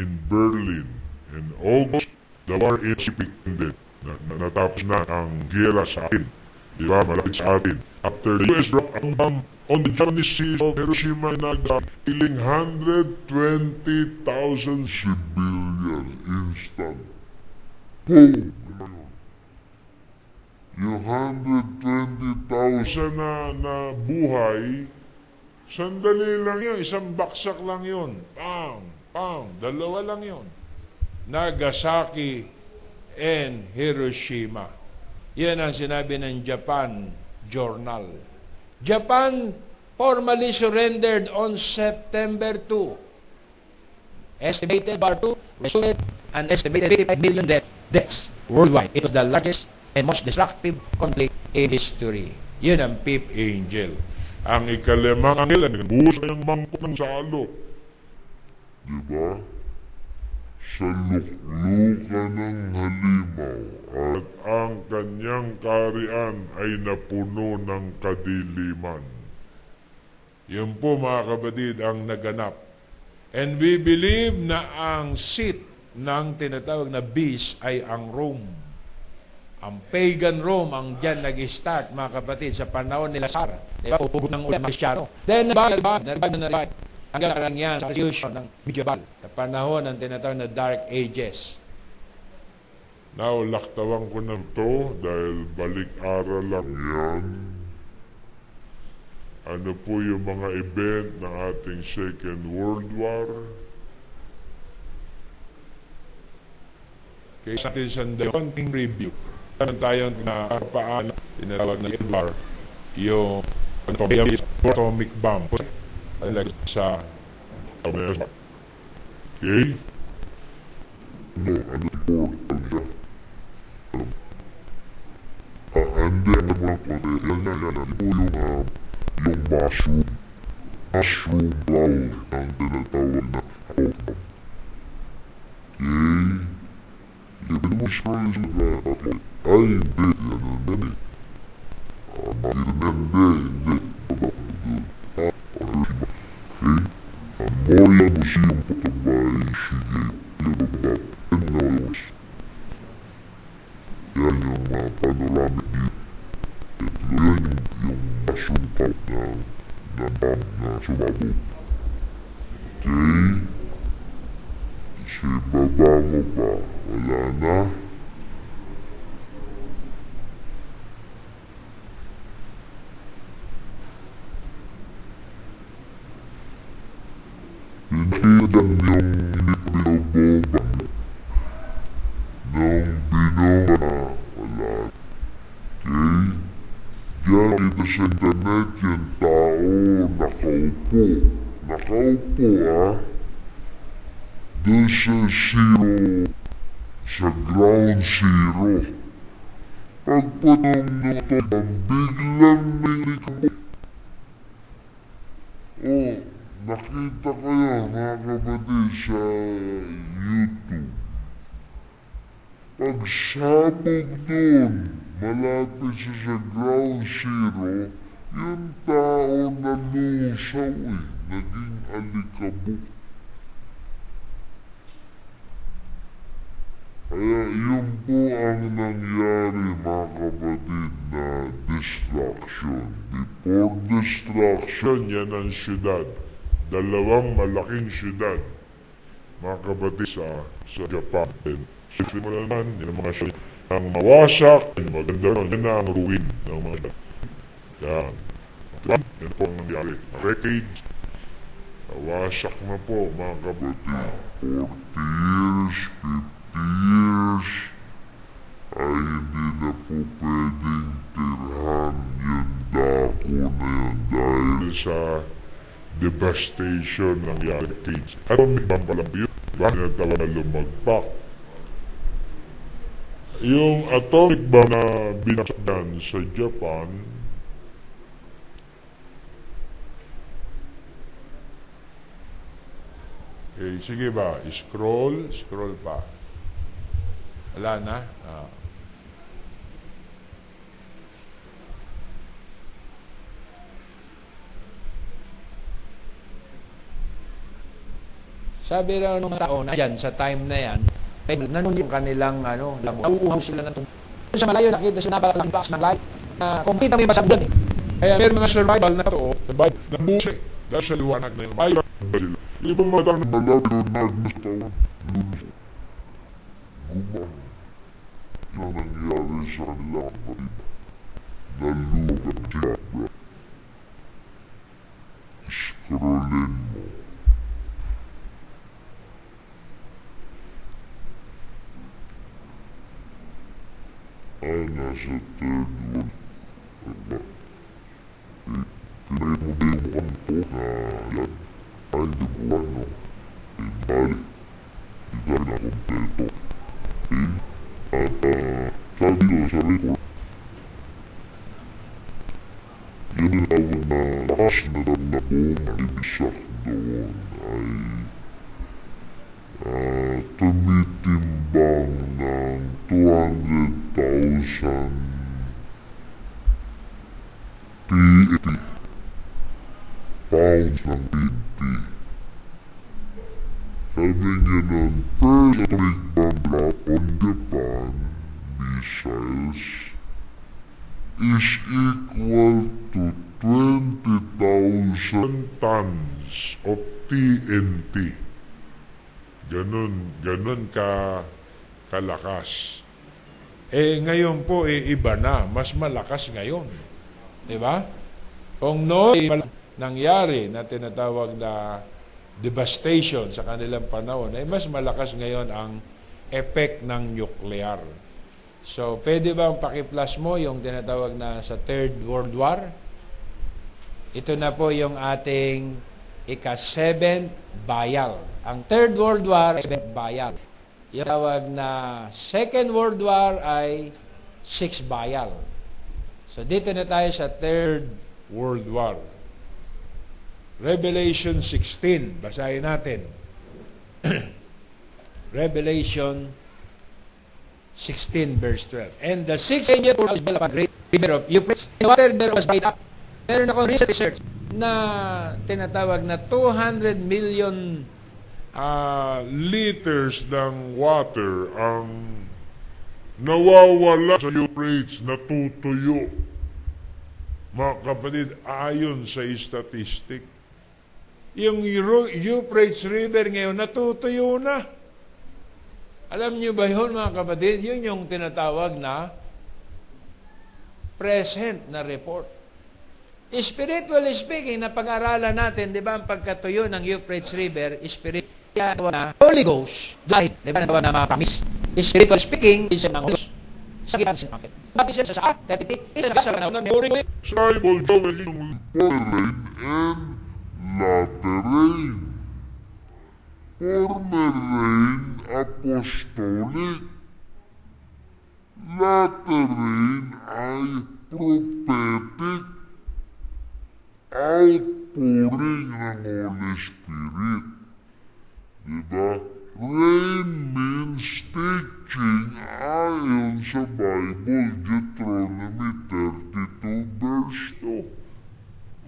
in Berlin. In August, the war is ended. Natapos na ang giyera sa atin. Diba? Malapit sa atin. After the US dropped ang bomb on the Japanese seas of Hiroshima and Nagasaki, killing 120,000 civilians instant. Boom! Yung 120,000 na buhay, sandali lang yun, isang baksak lang yun. Pang, pang, dalawa lang yun. Nagasaki and Hiroshima. Yan ang sinabi ng Japan Journal. Japan formally surrendered on September 2. Estimated War 2 resulted an estimated 55 million deaths worldwide. It was the largest and most destructive conflict in history. Yun ang fifth angel. Ang ikalimang angel, nagbuhos na yung mangkok ng salo. Diba? Sa luklukan ng halimaw at ang kanyang karian ay napuno ng kadiliman. Yun po mga kapatid ang naganap. And we believe na ang seat ng tinatawag na beast ay ang Rome. Ang pagan Rome ang diyan nag-start, mga kapatid, sa panahon nila Sara. Diba? Pupugot ng ulan, Kristyano. Then, narinig, hanggang yan sa fusion ng medieval, sa panahon ng tinatawag na Dark Ages. Now, laktawan ko na to dahil balik-aral lang yan. Ano po yung mga event ng ating Second World War? Kaya sa atin sandali, konting review. Meron tayong paano tinatawag na war, yung atomic bomb sa Okay? No, ano portal siya? Hindi, ano mga pwede. Yan po yung mushroom cloud ang tinatawag na outcome. Okay? Ibig mo scroll sa mga ay, hindi. Yan ang dami. Hindi. Moria Museum po ito ba ay sige. Yan yung mga panoramic view. Ito yun yung mushroom cloud na bomb na sumabog. Okay? Sa baba mo ba? Wala na? Hindi dyan yung hindi ko binobomba. Nung binoma na wala. Okay? Diyan kita sa internet yung tao nakaupo. Nakaupo doon sa zero, sa ground zero. Pagpatong nito, biglang may likabok. Oh, nakita ko yun mga kapatid sa YouTube. Pagsabog doon, malapit sa ground zero, yung tao na lusaw naging alikabok. Kaya yun po ang nangyari mga kapatid na destruction. Before destruction, yan ang syudad. Dalawang malaking syudad, mga kapatid sa Japan. Siyempre mo naman, yung mga syudad ang mawasak, yung maganda ron, yan na ang ruin ng mga syudad. Yan. Yan po ang nangyari. Wreckage, nawasak na po mga kapatid. 40 years, 50 years, ay hindi na po pwedeng tirhan yung dako na yun dahil sa devastation ng hurricanes. Atomic bomb pa lang yun. Diba? Tinatawag na lumagpak. Yung atomic bomb na binaksan sa Japan, okay, sige ba? Scroll pa. Wala na? Sabi raw ng tao na dyan, sa time na yan, nanon yung kanilang, nauuhaw sila ng tungkol. Sa malayo, nakita sila napakalaking box ng light, na kung kita mo yung masagdan Kaya meron mga survival na to, nabusi dahil sa liwanag na yung bayan. di ba mga tao na malapit o nagmastawan? Gumang. Yan ang nangyari sa kanila kapatid. Nalugan sila, bro. Scrollin mo. Nasa third world. Pinay mo ba yung kanto na yan? Ay, hindi mo ano. Bali. Hindi na kompleto. At sabi ko sa report, yun ang tawag na lakas na damnabong na ibisak doon ay tumitimbang ng 200,000 PET pounds ng PET. sabi ganun, first atomic bomb drop on Japan missiles is equal to 20,000 tons of TNT. Ganun kalakas. Ngayon po, iba na. Mas malakas ngayon. Di ba? Kung noon nangyari na tinatawag na devastation sa kanilang panahon, ay mas malakas ngayon ang effect ng nuclear. So, pwede ba paki-plus mo yung tinatawag na sa Third World War? Ito na po yung ating ika-7th bayal. Ang Third World War ay 7th bayal. Yung tawag na Second World War ay 6 bayal. So, dito na tayo sa Third World War. Revelation 16. Basahin natin. Revelation 16 verse 12. And the sixth angel poured out his vial upon a great river of Euphrates, and the water there was dried up. Meron akong research na tinatawag na 200 million Liters ng water ang nawawala sa Euphrates, natutuyo. Mga kapatid, ayon sa statistic, yung Euphrates River ngayon natutuyo na. Alam niyo ba yun, mga kapatid? Yun yung tinatawag na present na report. Spiritually speaking, na pag-aralan natin, di ba, ang pagkatuyo ng Euphrates River, spiritual na Holy Ghost, dahil, di ba, na mga promise. Spiritually speaking, isa ng Holy Ghost. Sa kita sa kapit. Bakit siya sa 30, isa sa panahon ng Bible, Joel, yung foreign and latter rain. Former rain, apostolic. Latter rain ay prophetic. Outpouring ng Holy Spirit. Diba? Rain means teaching ayon sa Bible, Deuteronomy 32 verse 2.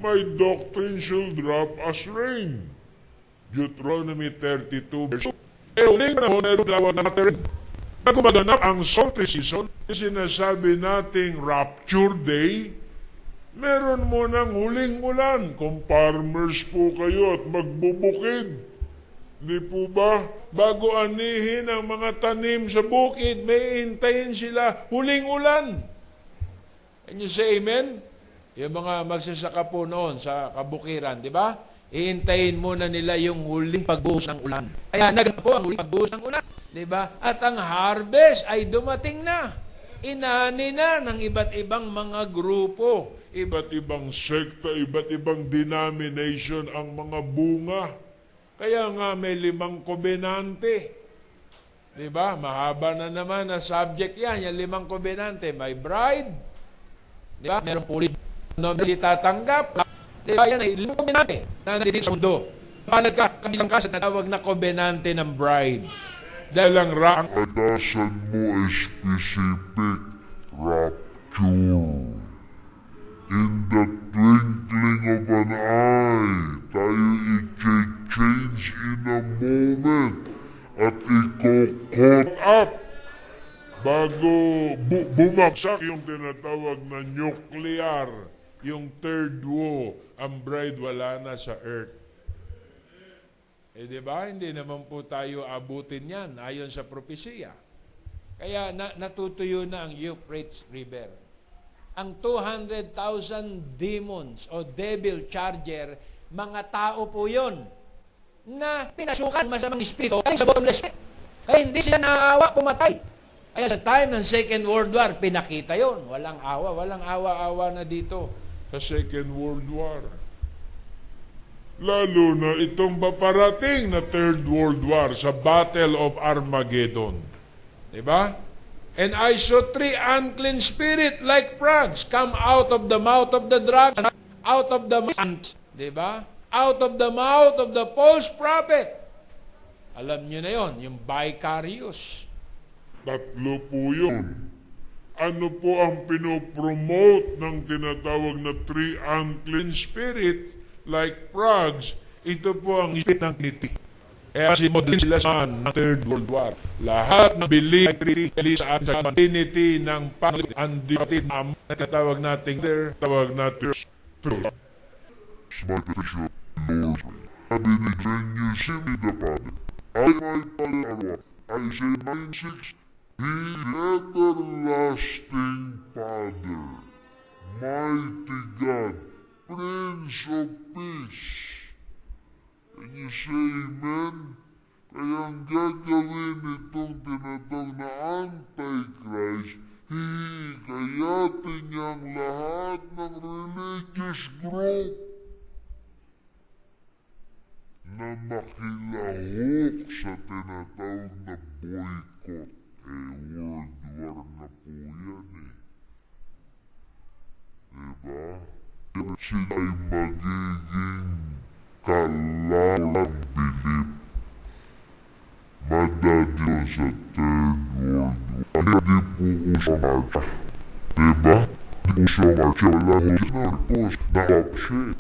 My doctrine shall drop as rain. Deuteronomy 32 verse 2. Uling panahon na tawag na natin. Bago maganap ang salty season, sinasabi nating rapture day, meron mo ng huling ulan kung farmers po kayo at magbubukid. Di po ba? Bago anihin ang mga tanim sa bukid, may hintayin sila huling ulan. Can you say amen? Yung mga magsasaka po noon sa kabukiran, di ba? Ihintayin muna nila yung huling pagbuhos ng ulan. Kaya naganap po ang huling pagbuhos ng ulan. Di ba? At ang harvest ay dumating na. Inani na ng iba't ibang mga grupo, iba't ibang sekta, iba't ibang denomination ang mga bunga. Kaya nga may 5 kobenante. Diba? Mahaba na naman na subject yan, yung 5 kobenante. May bride. Diba? Merong pulit na hindi tatanggap. Diba? Yan ay 5 kobenante na nandito sa mundo. Panad ka, kabilang ka sa natawag na kobenante ng bride. Dahil ang Adasan mo ay specific rapture. In the twinkling of an eye, tayo i-change in a moment at i-caught up bago bumagsak yung tinatawag na nuclear, yung third war, ang bride wala na sa earth. Di ba? Hindi naman po tayo abutin yan ayon sa propesya. Kaya natutuyo na ang Euphrates River. Ang 200,000 demons o devil charger, mga tao po yun na pinasukan masamang espiritu galing sa bottomless pit. Kaya hindi sila naaawa, pumatay. Kaya sa time ng Second World War, pinakita yon. Walang awa-awa na dito sa Second World War. Lalo na itong paparating na Third World War sa Battle of Armageddon. Diba? And I saw 3 unclean spirit like frogs come out of the mouth of the dragon, out of the mouth, diba? Out of the mouth of the false prophet. Alam niyo na yon, yung vicarious. 3 po yun. Ano po ang pinopromote ng tinatawag na 3 unclean spirit like frogs? Ito po ang spirit ng kiliti. Kaya sinodin sila ng Third World War. Lahat ng biling treaty sa atin sa community ng Panginoon ang dipatid na tinatawag natin there, tawag natin truth. Lord, sabi ni Genius Simi the Father, I my Father, Isaiah 9:6, the everlasting Father, mighty God, Prince of Peace. Can you say amen? Kaya ang gagawin itong tinatawag na Antichrist, hihikayatin niya ang lahat ng religious group na makilahok sa tinatawag na boycott. World War na po yan Diba? Sila ay magiging kalalang bilib. Madadyo sa Third World War. Hindi po uso marcha. Diba? Hindi uso marcha. Wala mo siya Marcos. Nakapshe.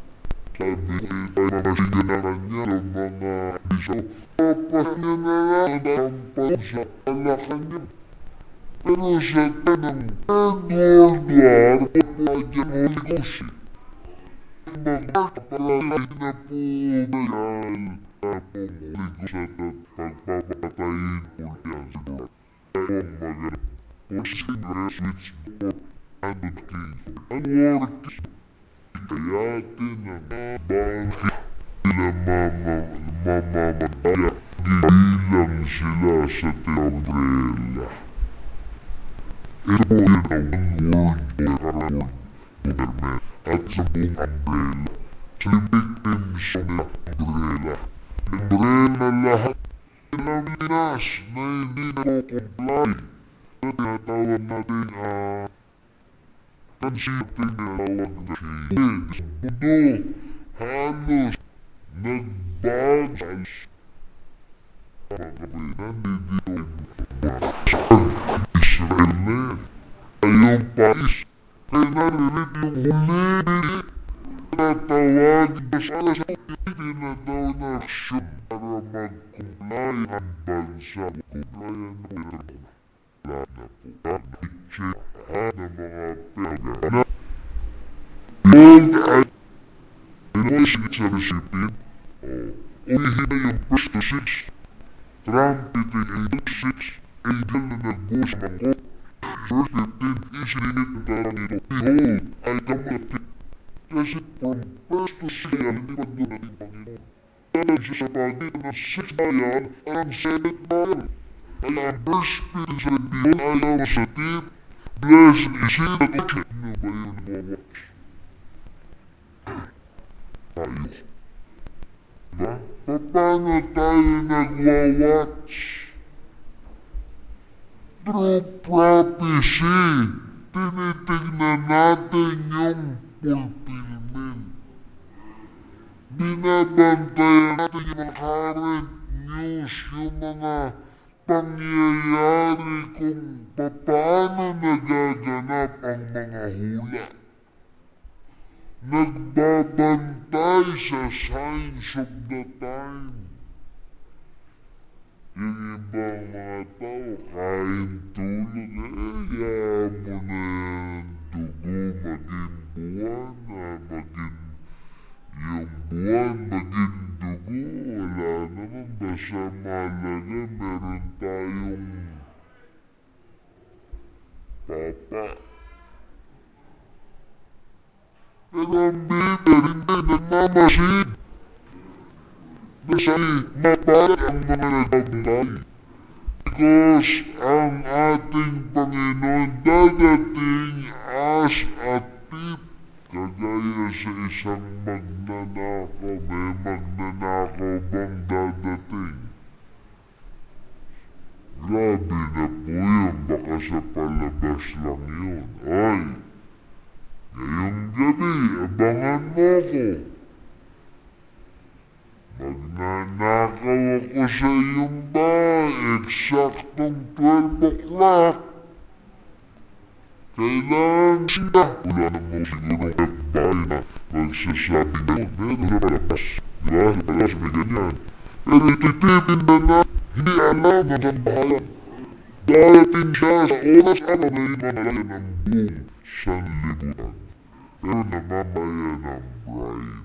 Sabi ko tayo masiganan niya ng mga bisaw. Papas niya na lang ang pagsa alakan niya. Pero sa tanang Third World War, papadyan Holy Ghost. Mag-march palagi na po bayan tapong Holy Ghost at pagpapatayin po yan siguro. Kaya maganda po Congress which support and the king. Ang war kayatin ang bangkit nila mamamataya. Gibilang sila sa umbrella. Ito po yun ang world government at sa buong umbrella. Sila victims sa umbrella. Umbrella lahat ng linas na hindi nako-comply. Na tinatawag natin kansipin na tawag na siya. Mundo halos nagbagal mga kapitan dito Israel na yan. Ayong pais kaya narinig yung huli tatawagin na sa alas tinataw na aksyon para mag-comply ang bansa. Complyan na po wala na po i-check ng mga pagana. Yun ay inuwasin sa resipin umihin na yung verse 6 trumpeting angel 6 angel na nagbuo sa mangkok. Verse 15 isiningit ng tarang ito, behold, I come at thee. Kasi from verse to 6 yan, hindi pa doon natin Panginoon. Dahil siya sa pagitan ng 6 bayan ang 7 bayan. Kaya ang verse 15 sabi, behold, I am sa tip, blessed is he that watcheth. Ano ba yun nag-watch? Tayo. Diba? Paano tayo nag-watch? Through prophecy, tinitignan natin yung fulfillment. Binabantayan natin yung mga current news, yung mga pangyayari kung paano nagaganap ang mga hula. Nagbabantay sa signs of the time. Yung ibang mga tao, kain tulog, hayaan mo na yan, dugo maging buwan, maging yung buwan maging dugo, wala naman, basta malaga, meron tayong papa. Pero ang Biblia, hindi nagmamasid. Basta mapalat ang mga nagbabay. Because ang ating Panginoon dadating as a thief. Kagaya sa isang magnanakaw, may magnanakaw bang dadating? Grabe na po yun, baka sa palabas lang yun. Ay, ngayong gabi, abangan mo ko. Magnanakaw ako sa iyong bahay, eksaktong 12 o'clock. Kailangan siya. Wala naman siguro FBI na magsasabi na yun. Meron sa palabas. Diba? Sa palabas may ganyan. Pero ititipin na na, hindi alam ng sambahayan. Darating siya sa oras araw na imanalayan ng buong sanlibutan. Pero namamayan ng bride.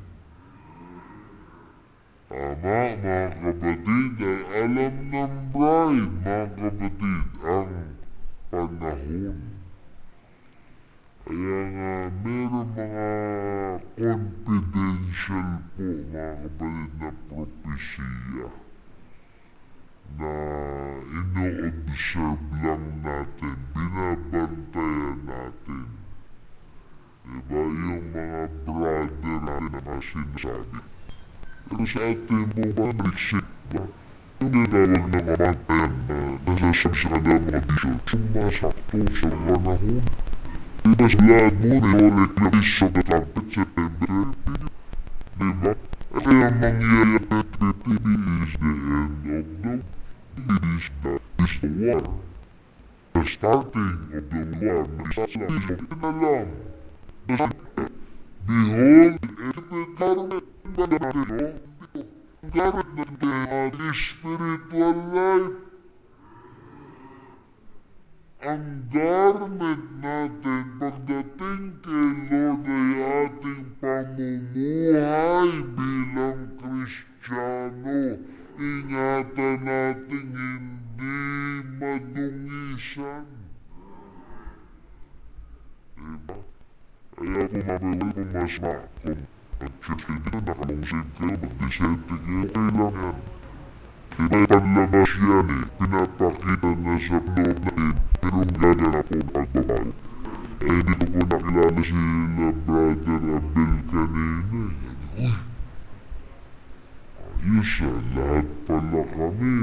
Tama mga kapatid, ay alam ng bride mga kapatid ang panahon. Kaya nga meron mga confidential po mga kapatid na propesya na ino-observe lang natin, binabantayan natin. Diba yung mga brother natin na sinasabi. Pero sa ating buong paniksik ba, yung tinatawag na mamantayan na nasasabi sa kanya mga bisyo, sumasakto sa panahon. Diba sa lahat mo na yung reclamis of the trumpet September 30? Diba? At kaya mangyayapit 30 is the end of the is the war. The starting of the war. Na lang. Behold, the garment ba natin, no? Ang garment natin, ating spiritual life. Ang garment natin pagdating kay Lord ay ating pamumuhay bilang Kristiyano. Ingatan nating hindi madungisan. Diba? Kaya kung mabawal kung masma, kung nag-church kayo dito, nakalungsig kayo, mag-disente kayo, okay lang yan. Diba panlabas yan eh, pinapakita na sa loob natin, pero gaganap po pagbabago. Eh dito po nakilala sila Brother Abel kanina. Uy! Ayos lahat pala kami.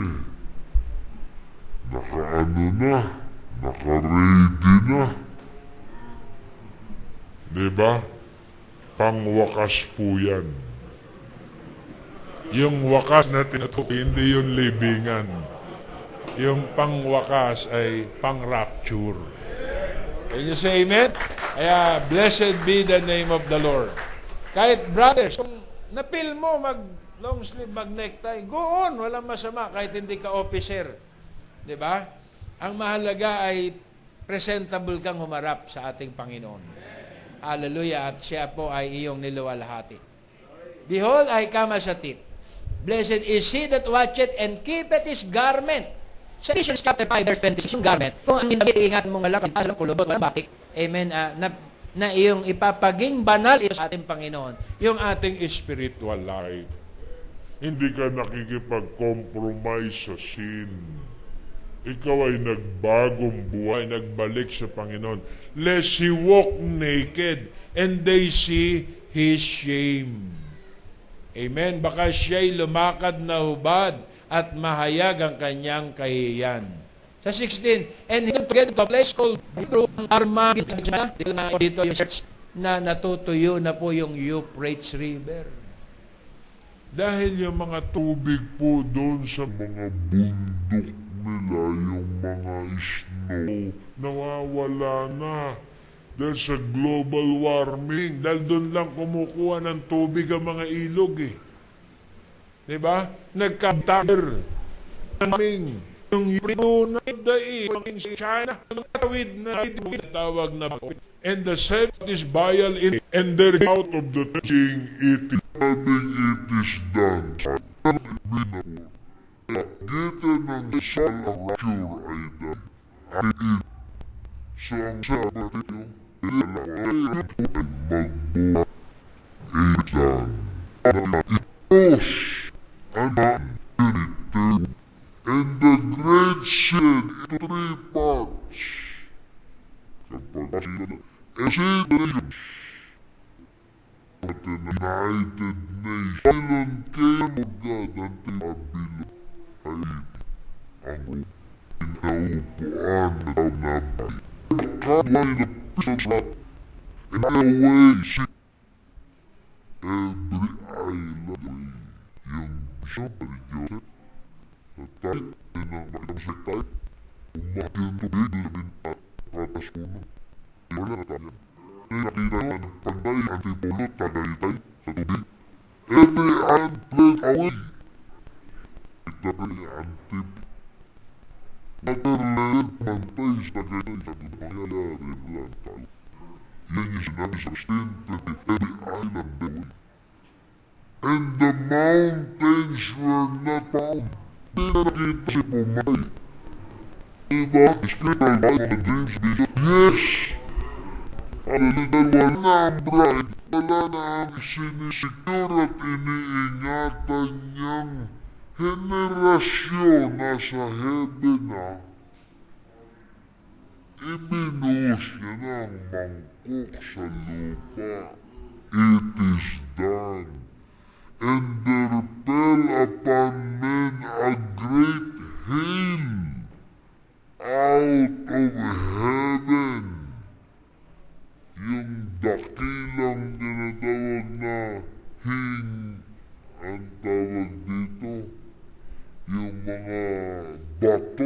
Naka-ano na, naka-ready na. Diba? Pangwakas po yan. Yung wakas na tinutukoy, hindi yung libingan. Yung pangwakas ay pang-rapture. Can you say amen? Kaya, blessed be the name of the Lord. Kahit brothers, kung napil mo mag-long sleeve, mag-necktie, go on, walang masama kahit hindi ka officer. Diba? Ang mahalaga ay presentable kang humarap sa ating Panginoon. Hallelujah. At siya po ay iyong niluwalhati. Behold, I come as a thief. Blessed is he that watcheth and keepeth his garment. Sa Ephesians chapter 5, verse 26, yung garment, kung ang ingat mong malakad, alam kulubot, walang bakit, amen, na iyong ipapaging banal ito sa ating Panginoon. Yung ating spiritual life. Hindi ka nakikipag-compromise sa sin. Ikaw ay nagbagong buhay, nagbalik sa Panginoon. Lest he walk naked and they see his shame. Amen. Baka siya'y lumakad na hubad at mahayag ang kanyang kahiyan. Sa 16, and he will get to a place called Armageddon. Dito yung church na natutuyo na po yung Euphrates River. Dahil yung mga tubig po doon sa mga bundok nila, yung mga snow, nawawala na. Dahil sa global warming, dahil doon lang kumukuha ng tubig ang mga ilog eh. Diba? Nagkabtakir. Yung pinunay daig, yung China, nagtawid na tawag na and the seventh is Baal in it, and they're out of the teaching it is done. Dito ng sal ang rapture ay dahil. So ang sabat ito, magbuhat ay done. Ipos ang unity and the great shed into 3 parts. Kapag sila na, nations, at the United Nations, Silent came of God until Babylon. Ay, ang pinaupuan na daw nabay. Nakabay na pieces lot, and away see every island way. Yung bishop ni Joseph, na tayo, ng makitang tayo, umak yung tubig, labing patas puno. Wala na tayo. Nakita naman, pagday, antipulot, tagaytay, sa tubig. Every island fled away. tagay antip. Nagkarlayan mantay sa tagay sa mangyayari lang tayo. Yan yung sinabi sa 16, every island there was. And the mountains were not found. Hindi na nakita si Pumay. Diba? Scriptural Bible and dreams vision. Yes! Hallelujah. Wala na ang bride. Wala na ang sinisecure at iniingatan niyang henerasyon na sa heaven na ibinuhos niya ng mangkok sa lupa. It is done. And there fell upon men a great hail out of heaven. Yung dakilang tinatawag na ang tawag dito, yung mga bato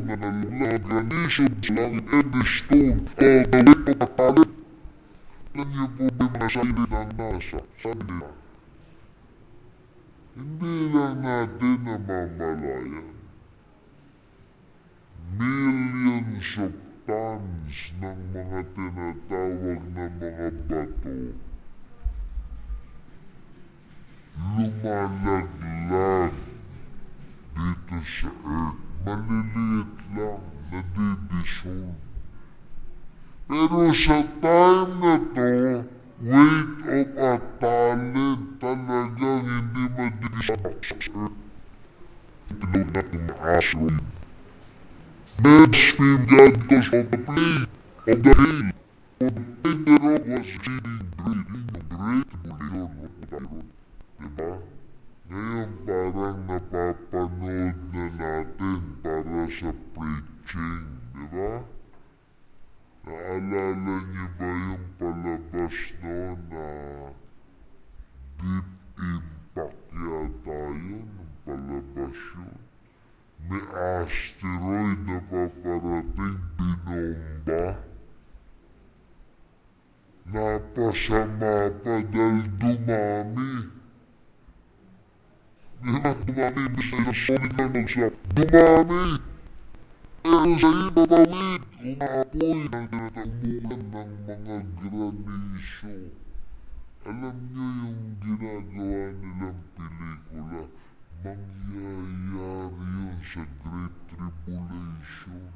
na nalaglag, granisod sa langit, every stone, all the way to the pallet. Alam niyo po ba yung mga sarili ng nasa? Saan nila? Hindi lang natin namamalayan. Millions of tons ng mga tinatawag na mga bato lumalaglag dito sa earth. Maliliit lang, nadidissolve. Pero sa time na to, weight of a talent talagang hindi madidissolve sa earth. Tinawag natin na asteroid. Men scream God because of the plague, of the hail. For the plague thereof was exceeding great. Yung great buliyon, diba? Ngayon parang napapanood na natin para sa preaching, diba? Naalala niyo ba yung palabas noon na Deep Impact yata yun, yung palabas yun? May asteroid na paparating binomba. Napasama pa dahil dumami. Di ba dumami? Imbis na yung solid lang magsak. Dumami! Pero sa ibabawid, umaapoy ng tinatumulan ng mga graniso. Alam niyo yung ginagawa nilang pelikula, mangyayari yun sa Great Tribulation.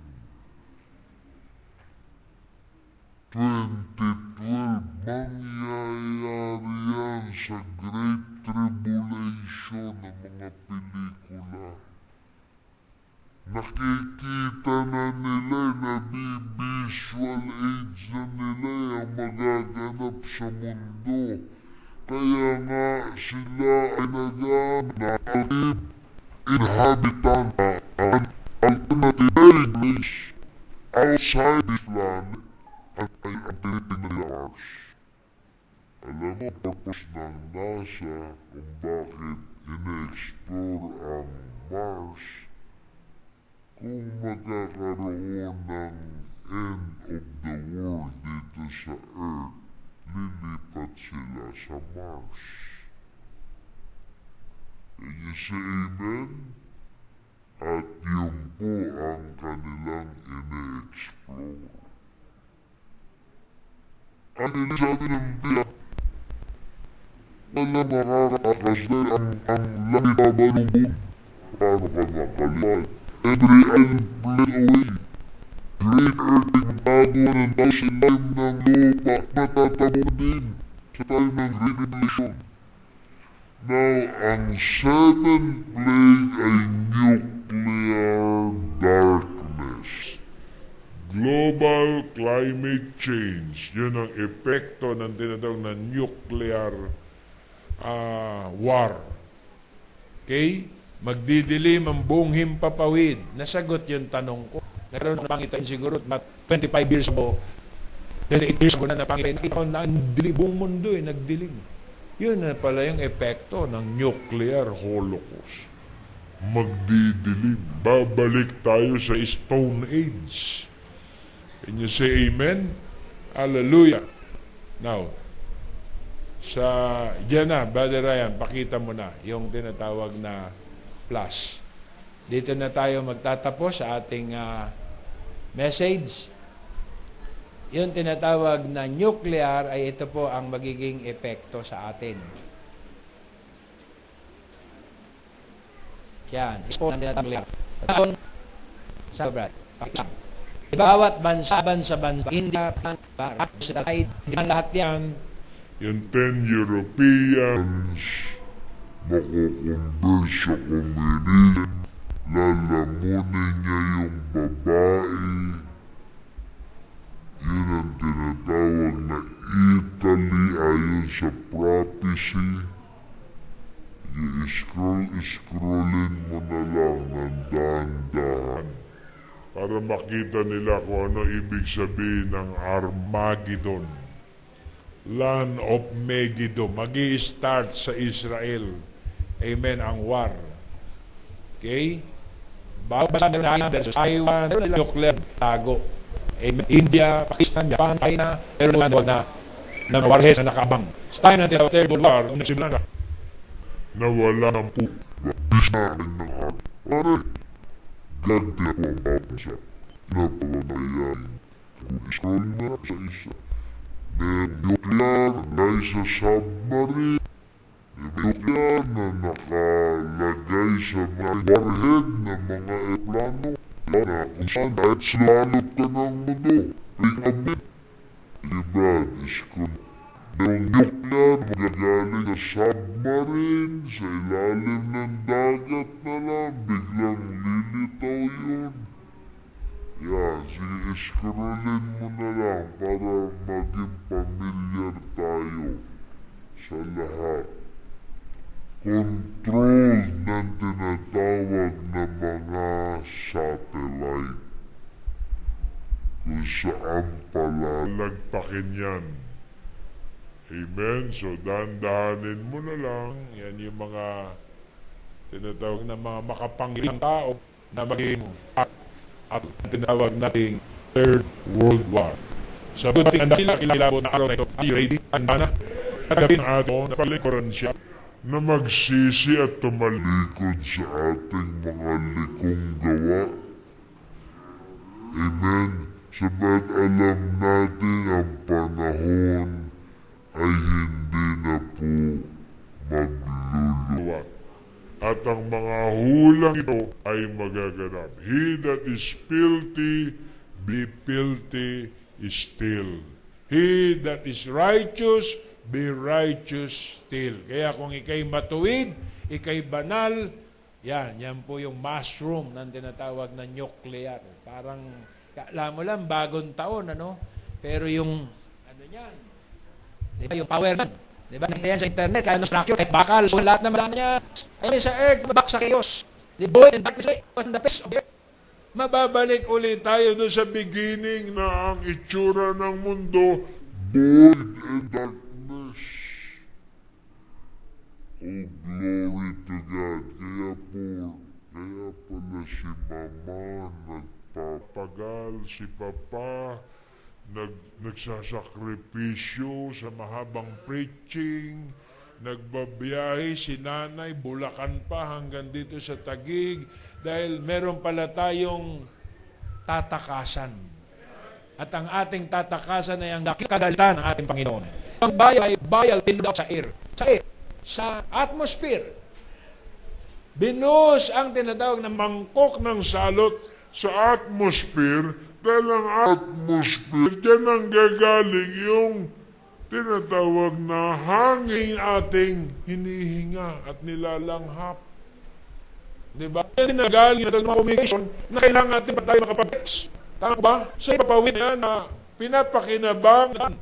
2012, mangyayari yan sa Great Tribulation ng mga pelikula. Nakikita na nila, nabi-visual aids na nila ang magaganap sa mundo. Kaya nga sila ay nag-alib inhabitant alternative place outside this planet at ay ang tinitingnan nila Mars. Alam mo, purpose ng NASA kung bakit ina-explore ang Mars, kung magkakaroon ng end of the world dito sa Earth, lilipat sila sa Mars. Can you say amen? At yun po ang kanilang ine-explore. Ang sabi ng Biblia, wala makakatakas dahil ang langit babalubog. Paano ka makalimutan? Every island fled away. Great earthquake bago ng tao sa ilalim ng lupa, matatabo din sa time ng Great Tribulation. Now, ang seventh plague ay nuclear darkness. Global climate change, yun ang epekto ng tinatawag na nuclear war. Okay? Magdidilim ang buong himpapawid. Nasagot yung tanong ko. Nagkaroon na pangitain siguro 25 years ago, 28 years ago na napangitain. Nakita ko na ang buong mundo nagdilim. Yun na pala yung epekto ng nuclear holocaust. Magdidilim. Babalik tayo sa Stone Age. Can you say amen? Hallelujah. Now, diyan na, Brother Ryan, pakita mo na yung tinatawag na plus. Dito na tayo magtatapos sa ating message. Yung tinatawag na nuclear ay ito po ang magiging epekto sa atin. Yan. Ito po ang tinatawag nuclear. Sa Brad. Bawat bansa, India, Israel, lahat yan. Yung 10 Europeans makukumbir sa communism, lalamunin niya yung babae. Yun ang tinatawag na Italy ayon sa prophecy. I-scrollin mo na lang ng dahan-dahan para makita nila kung ano ibig sabihin ng Armageddon. Land of Megiddo. Magi-start sa Israel. Amen, ang war. Okay? Bawat sa Taiwan, nuclear, tago. Amen. India, Pakistan, Japan, China, pero na warheads na nakabang. Sa tayo natin, ang third world war, kung nagsimula na, nawala ng po. Babis na rin ng heart. Pare, ganti ako ang babansa. Napakanayayin. Kung scroll mo na sa isa. May nuclear na sa submarine. May nuclear na nakalagay sa mga warhead ng mga aeroplano. Na kung saan kahit sulalot ka ng mundo. Pagkabit. Diba, iskon. Yung nuclear magagaling sa submarine, sa ilalim ng dagat na lang, biglang lilitaw yun. Sige, scrollin mo na lang para maging pamilyar tayo sa lahat. Control ng tinatawag na mga satellite. Kung saan pala lagpakin yan. Amen? So, dahan-dahanin mo na lang. Yan yung mga tinatawag na mga makapangilang tao na maging at tinawag nating Third World War. Sa buting ang kilabo na araw na ito, are you ready? Handa na? At gabi ng ato, napalikuran siya na magsisi at tumalikod sa ating mga likong gawa. Amen? Sabat alam natin ang panahon ay hindi na po magluluwat. At ang mga hulang ito ay magaganap. He that is filthy, be filthy still. He that is righteous, be righteous still. Kaya kung ikay matuwid, ikay banal, yan po yung mushroom ng tinatawag na nuclear. Parang, alam mo lang, bagong taon, ano? Pero yung, ano yan, di ba, yung power na, di ba, nangyayari sa internet, kaya no structure, kahit bakal, so lahat na malaman niya, ay sa earth, mabak sa chaos. The void and darkness, on the face of the earth. Mababalik ulit tayo doon sa beginning na ang itsura ng mundo, void and darkness. Oh, glory to God. Kaya pala si Mama nagpapagal, si Papa nagsasakripisyo sa mahabang preaching, nagbabiyahe si Nanay, Bulacan pa hanggang dito sa Taguig, dahil meron pala tayong tatakasan. At ang ating tatakasan ay ang kagalitan ng ating Panginoon. Ang bayal tindaw sa air. Sa atmosphere. Binuhos ang tinatawag na mangkok ng salot sa atmosphere, dahil ang atmosphere, dyan ang gagaling yung tinatawag na hangin ating hinihinga at nilalanghap. Diba? Yan nagaling na mga communication na kailangan natin pa tayo makapag-text. Tama ba? Sa ipapawin yan na pinapakinabangan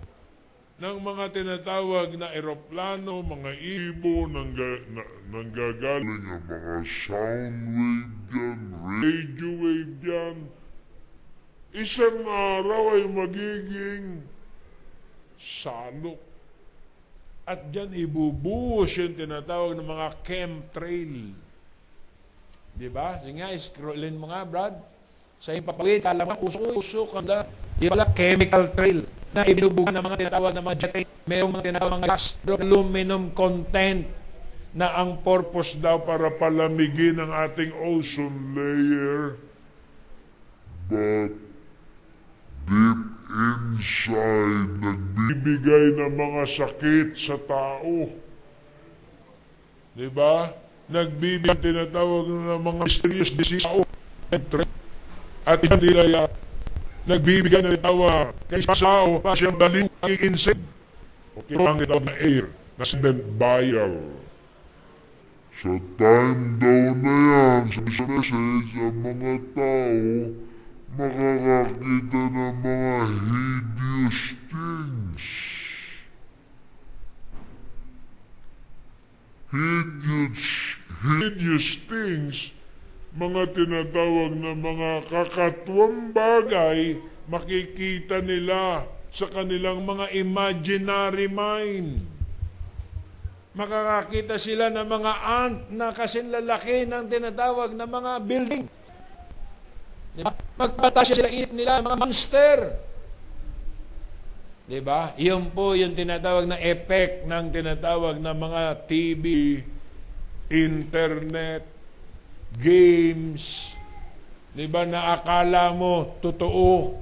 ng mga tinatawag na eroplano, mga ibo, nanggagaling ang mga sound wave dyan, radio wave dyan. Isang araw ay magiging salok. At dyan ibubuhos yung tinatawag ng mga chemtrail. Diba? Sige nga, scrollin mo nga, Brad. Sa ipapawid, alam mo, usok-usok. Di pala chemical trail na ibinubugan ng mga tinatawag ng mga jet. Mayroong mga tinatawag ng gas, aluminum content. na ang purpose daw para palamigin ang ating ozone layer. But deep inside, Bibigay ng mga sakit sa tao. Diba? Nagbibigay tinatawag ng mga mysterious disease sa tao. At hindi kaya nagbibigay na tinatawag kay sao pa siyang baliw ang insect. Okay, ang tinatawag na air, na bile. sa time daw na yan, sa message, ang mga tao makakakita ng mga hideous things. Hideous things, mga tinatawag na mga kakatuwang bagay, makikita nila sa kanilang mga imaginary mind. Makakakita sila ng mga ant na kasinlalaki ng tinatawag na mga building. Diba? Magpatasya sila isip nila, mga monster. Diba? Iyon po yung tinatawag na effect ng tinatawag na mga TV, internet, games. Diba? Na akala mo totoo.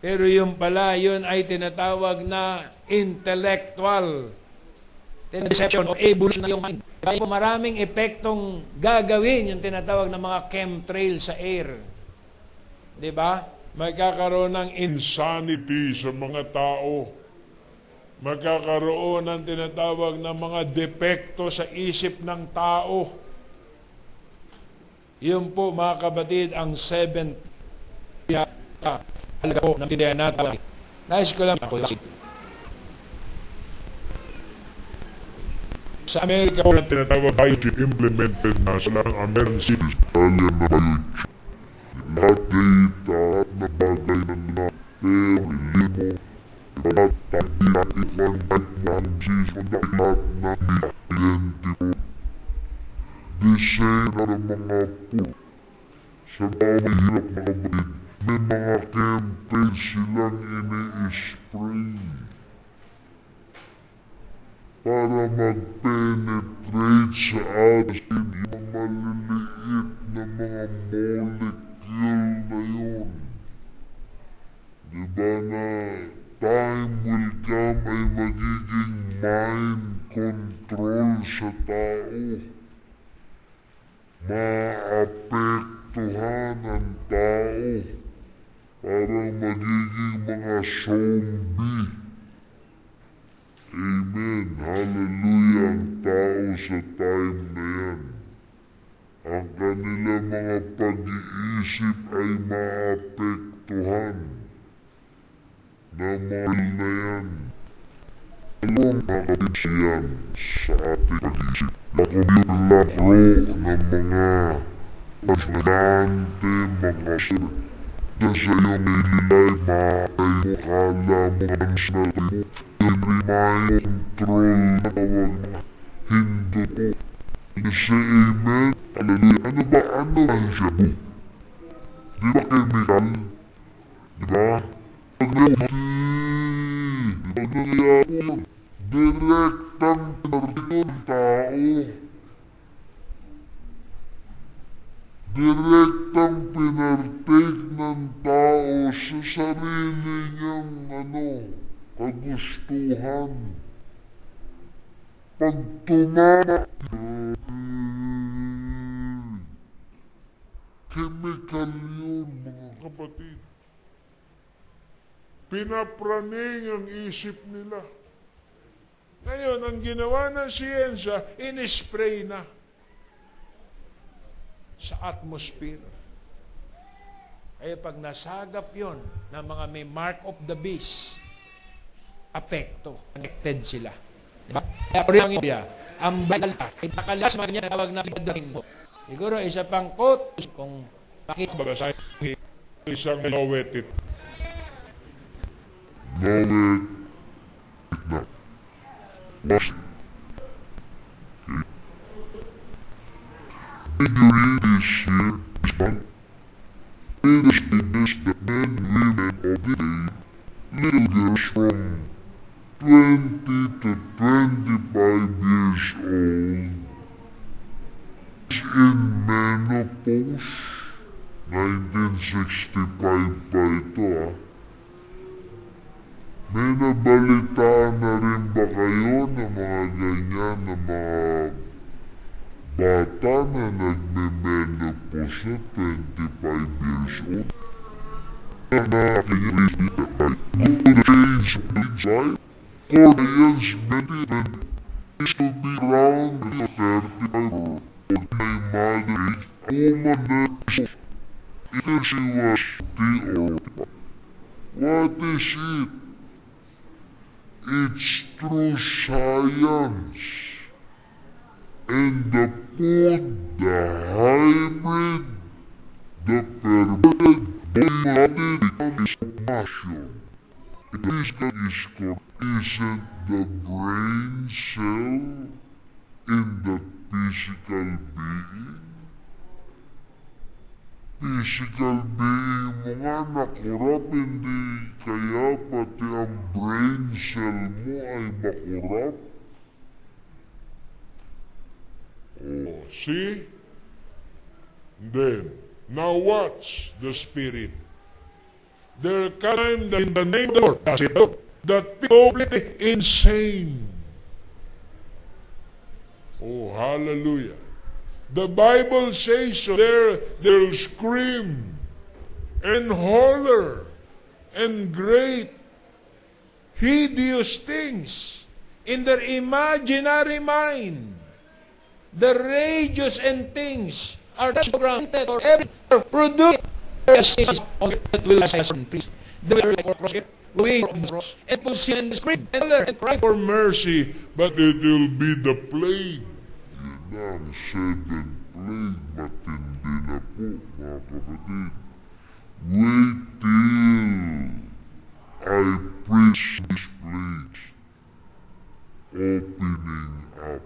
Pero yung pala, yun ay tinatawag na intellectual deception of evolution na yung mind. Kaya po maraming epektong gagawin yung tinatawag na mga chemtrail sa air. Diba? Magkakaroon ng insanity sa mga tao. Magkakaroon ng tinatawag na mga depekto sa isip ng tao. Yun po mga kabatid ang seventh talaga po ng tindahan natin. Nais ko lang ako sa Amerika po na tinatawag ay implemented na sa lang emergency. Alien na biochip. Lahat data at na bagay na natin, limo, lahat tabi at ikwan at nangsis o lahat na identiko. Design na ng mga po. Sa mga mahirap mga kapatid, may mga campaign silang ini-spray para mag-penetrate sa atin yung maliliit na mga molecule na yun. Diba na time will come ay magiging mind control sa tao. Maapektuhan ang tao. Parang magiging mga zombie. Amen. Hallelujah ang tao sa time na yan. Ang kanilang mga pag-iisip ay maapektuhan na mahal na yan. Alam makakabit yan sa ating pag-iisip. Nakumute lang ng mga pasyente, mga sir. Dahil sa iyong ililay, maakay mo, kala mo, cancel mo. Yung remind control na tawag na hindi ko. Kasi amen. Hallelujah. Ano ba? Ano ang shabu? Di ba chemical? Di ba? Pag nangyayari yun, direktang pinartikon tao. Direktang pinartake ng tao sa sarili niyang kagustuhan. Pag tumama, chemical yun mga kapatid. Pinapraning ang isip nila. Ngayon, ang ginawa ng siyensya, in-spray na sa atmosphere. Kaya pag nasagap yon ng mga may mark of the beast, apekto, connected sila. Diba? Kaya po rin ang balita, itakalas man niya tawag na pagdating mo. Siguro isa pang quote, kung bakit baga sa isang know it. Know it not. Was did you read this here, this month? It is the best that men and women of the day, little girls from 20 to 25 25 years old, is in menopause. 1965 pa ito May nabalitaan na rin ba kayo ng mga ganyan na mga bata na nagme-menopause na 25 years old? Change life. Koreans benefit is to be around 35 or my mother age. A woman that either she was 50 or 55. What is it? It's true science. And the food, the hybrid, the perverted, body becomes passion. This is isn't the brain cell in the physical being? Physical being mo nga nakurap, hindi kaya pati ang brain cell mo ay makurap? Oh, see? Then, now watch the Spirit. There came in the name of the Lord, that people be insane. Oh, hallelujah. The Bible says so they'll scream and holler and great hideous things in their imaginary mind. The rages and things are granted or every produced that will please. The will wait and will sin and scream and cry for mercy, but it will be the plague. Yun ang seventh plague, matindi na po mga kapatid. Wait till I preach this plague, opening up.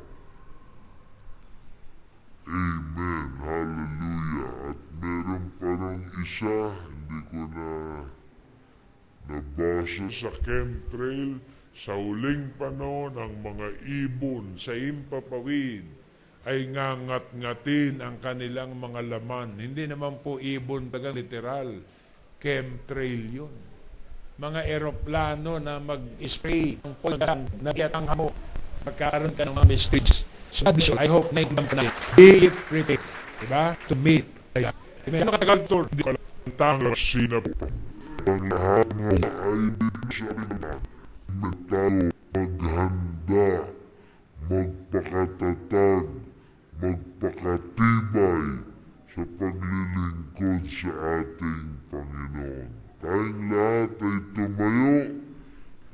Amen. Hallelujah. At meron parang isa, hindi ko na nabasa Sa chemtrail, sa huling panahon, ang mga ibon sa Impapawid ay ngangat-ngatin ang kanilang mga laman. Hindi naman po ibon tagang literal. Chemtrail yun. Mga eroplano na mag-spray ng pulgang na ang hamo. Magkakaroon ka ng mga mysteries. So, I hope na yung naman be prepared. Diba? To meet. Ano katagal to? Hindi ko alam. Tanglang sina po. ang lahat ng ay sa rinlan. Tayo maghanda, magpakatatag, magpakatibay sa paglilingkod sa ating Panginoon. Tayong lahat ay tumayo,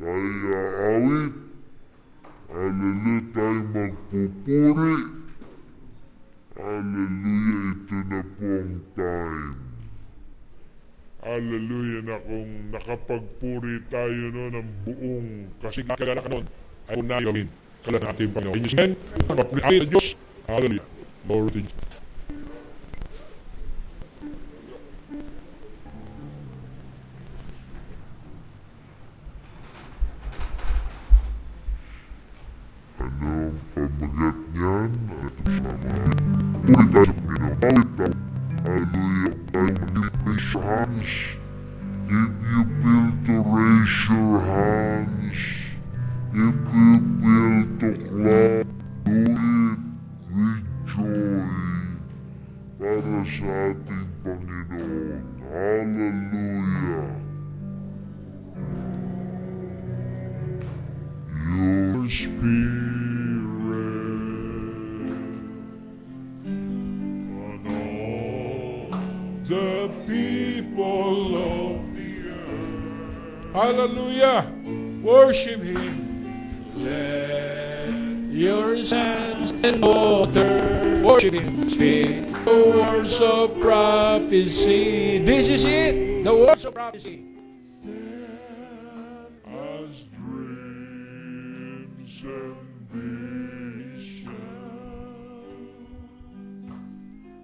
tayo aawit, hallelujah, tayo magpupuri, hallelujah, ito na po ang time. Hallelujah, na kung nakapagpuri tayo no, ng buong kasigalakan nun, ay unay gawin kalan ating Panginoon. In Jesus' name, mapapuri sa Diyos. Hallelujah. Glory to Jesus. Ano ang pamagat niyan? Ito sama. Puri tayo sa Panginoon. Pawit tayo. Hallelujah. Tayo mag-raise your hands. If you feel to raise your hands, if you feel to clap, do it with joy para sa ating Panginoon. Hallelujah. Your spirit on all The people of the earth. Hallelujah. Worship Him. Let your sons and daughters worship Him. Speak the words of prophecy. This is it. The words of prophecy. As dreams and visions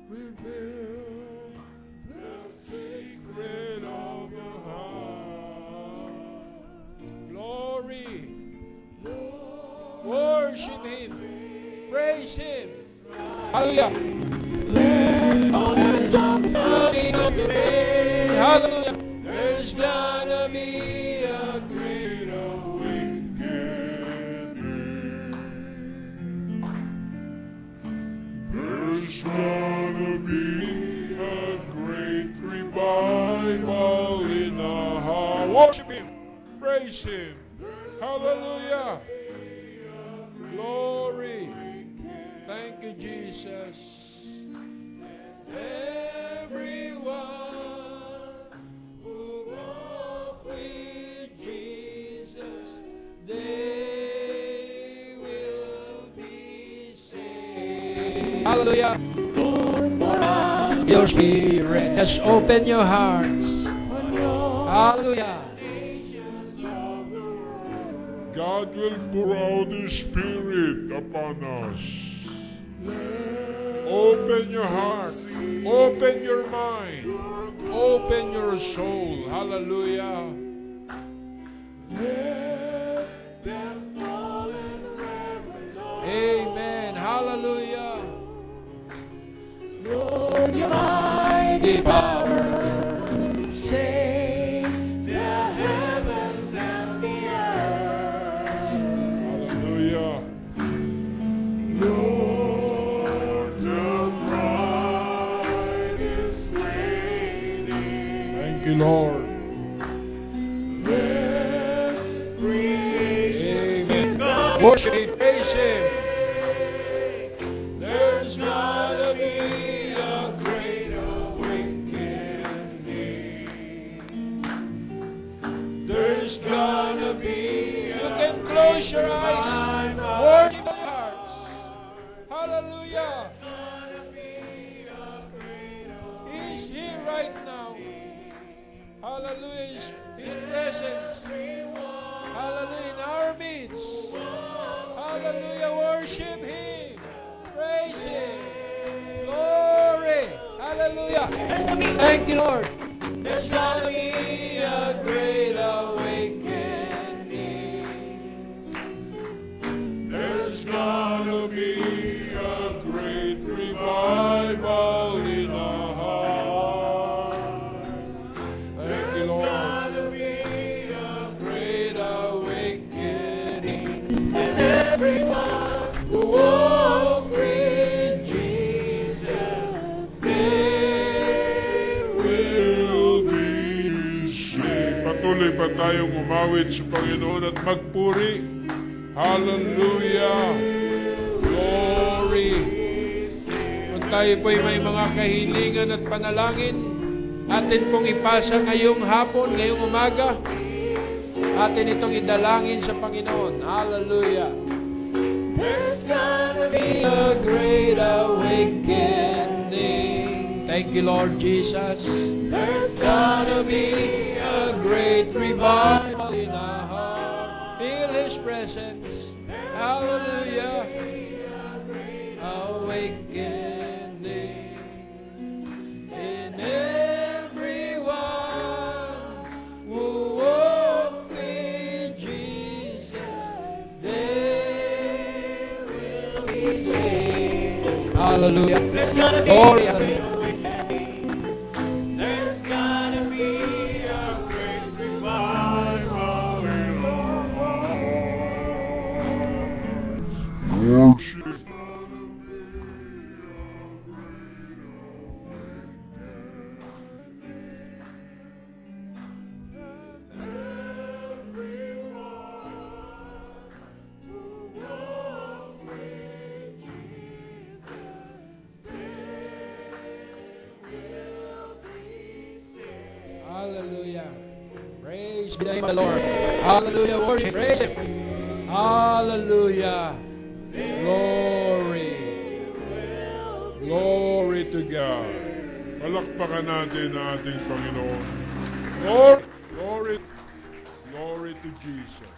reveal the secret of the heart. Glory. Lord. Worship Him. Praise Him. Hallelujah. Hallelujah. There's gonna be a great There's gonna be a great revival in our heart. Worship Him. Praise Him. Hallelujah. Glory. Thank you, Jesus. Everyone who walk with Jesus, they will be saved. Hallelujah. Your spirit has opened your hearts. Hallelujah. God will pour out His Spirit upon us. Open your heart. Open your mind. Open your soul. Hallelujah. Amen. Hallelujah. Lord, your mighty power shake the heavens and the earth. Hallelujah. Lord, the bride is waiting. Thank you, Lord. Amen. Worship Him, praise Him. There's gonna be a great awakening. There's gonna be. You can close your eyes. Worship your hearts. Hallelujah. He's here right now. Hallelujah. His presence. Hallelujah. In our midst. Hallelujah. Worship Him. Praise Him. Glory. Hallelujah. Thank you, Lord. There's gonna be a great awakening. There's gonna be a great revival in our hearts. Thank you, Lord. Gonna be a Great awakening. And everyone who walks with Jesus, they will be saved. Patuloy pa tayong umawit sa Panginoon at magpuri. Hallelujah. Glory. Kung tayo po'y may mga kahilingan at panalangin, atin pong ipasa ngayong hapon, ngayong umaga, atin itong idalangin sa Panginoon. Hallelujah. There's gonna be a great awakening. Thank you, Lord Jesus. There's gonna be a great revival in our heart. Feel His presence. Hallelujah. Awakening in everyone who walks with Jesus. They will be saved. Hallelujah. There's gonna be There's gonna be a great revival in our hearts. Worship. Hallelujah. Praise the name of the Lord. Hallelujah. Worship. Praise Him. Hallelujah. Glory. Glory to God. Palakpakan natin ang ating Panginoon. Lord, glory, glory to Jesus.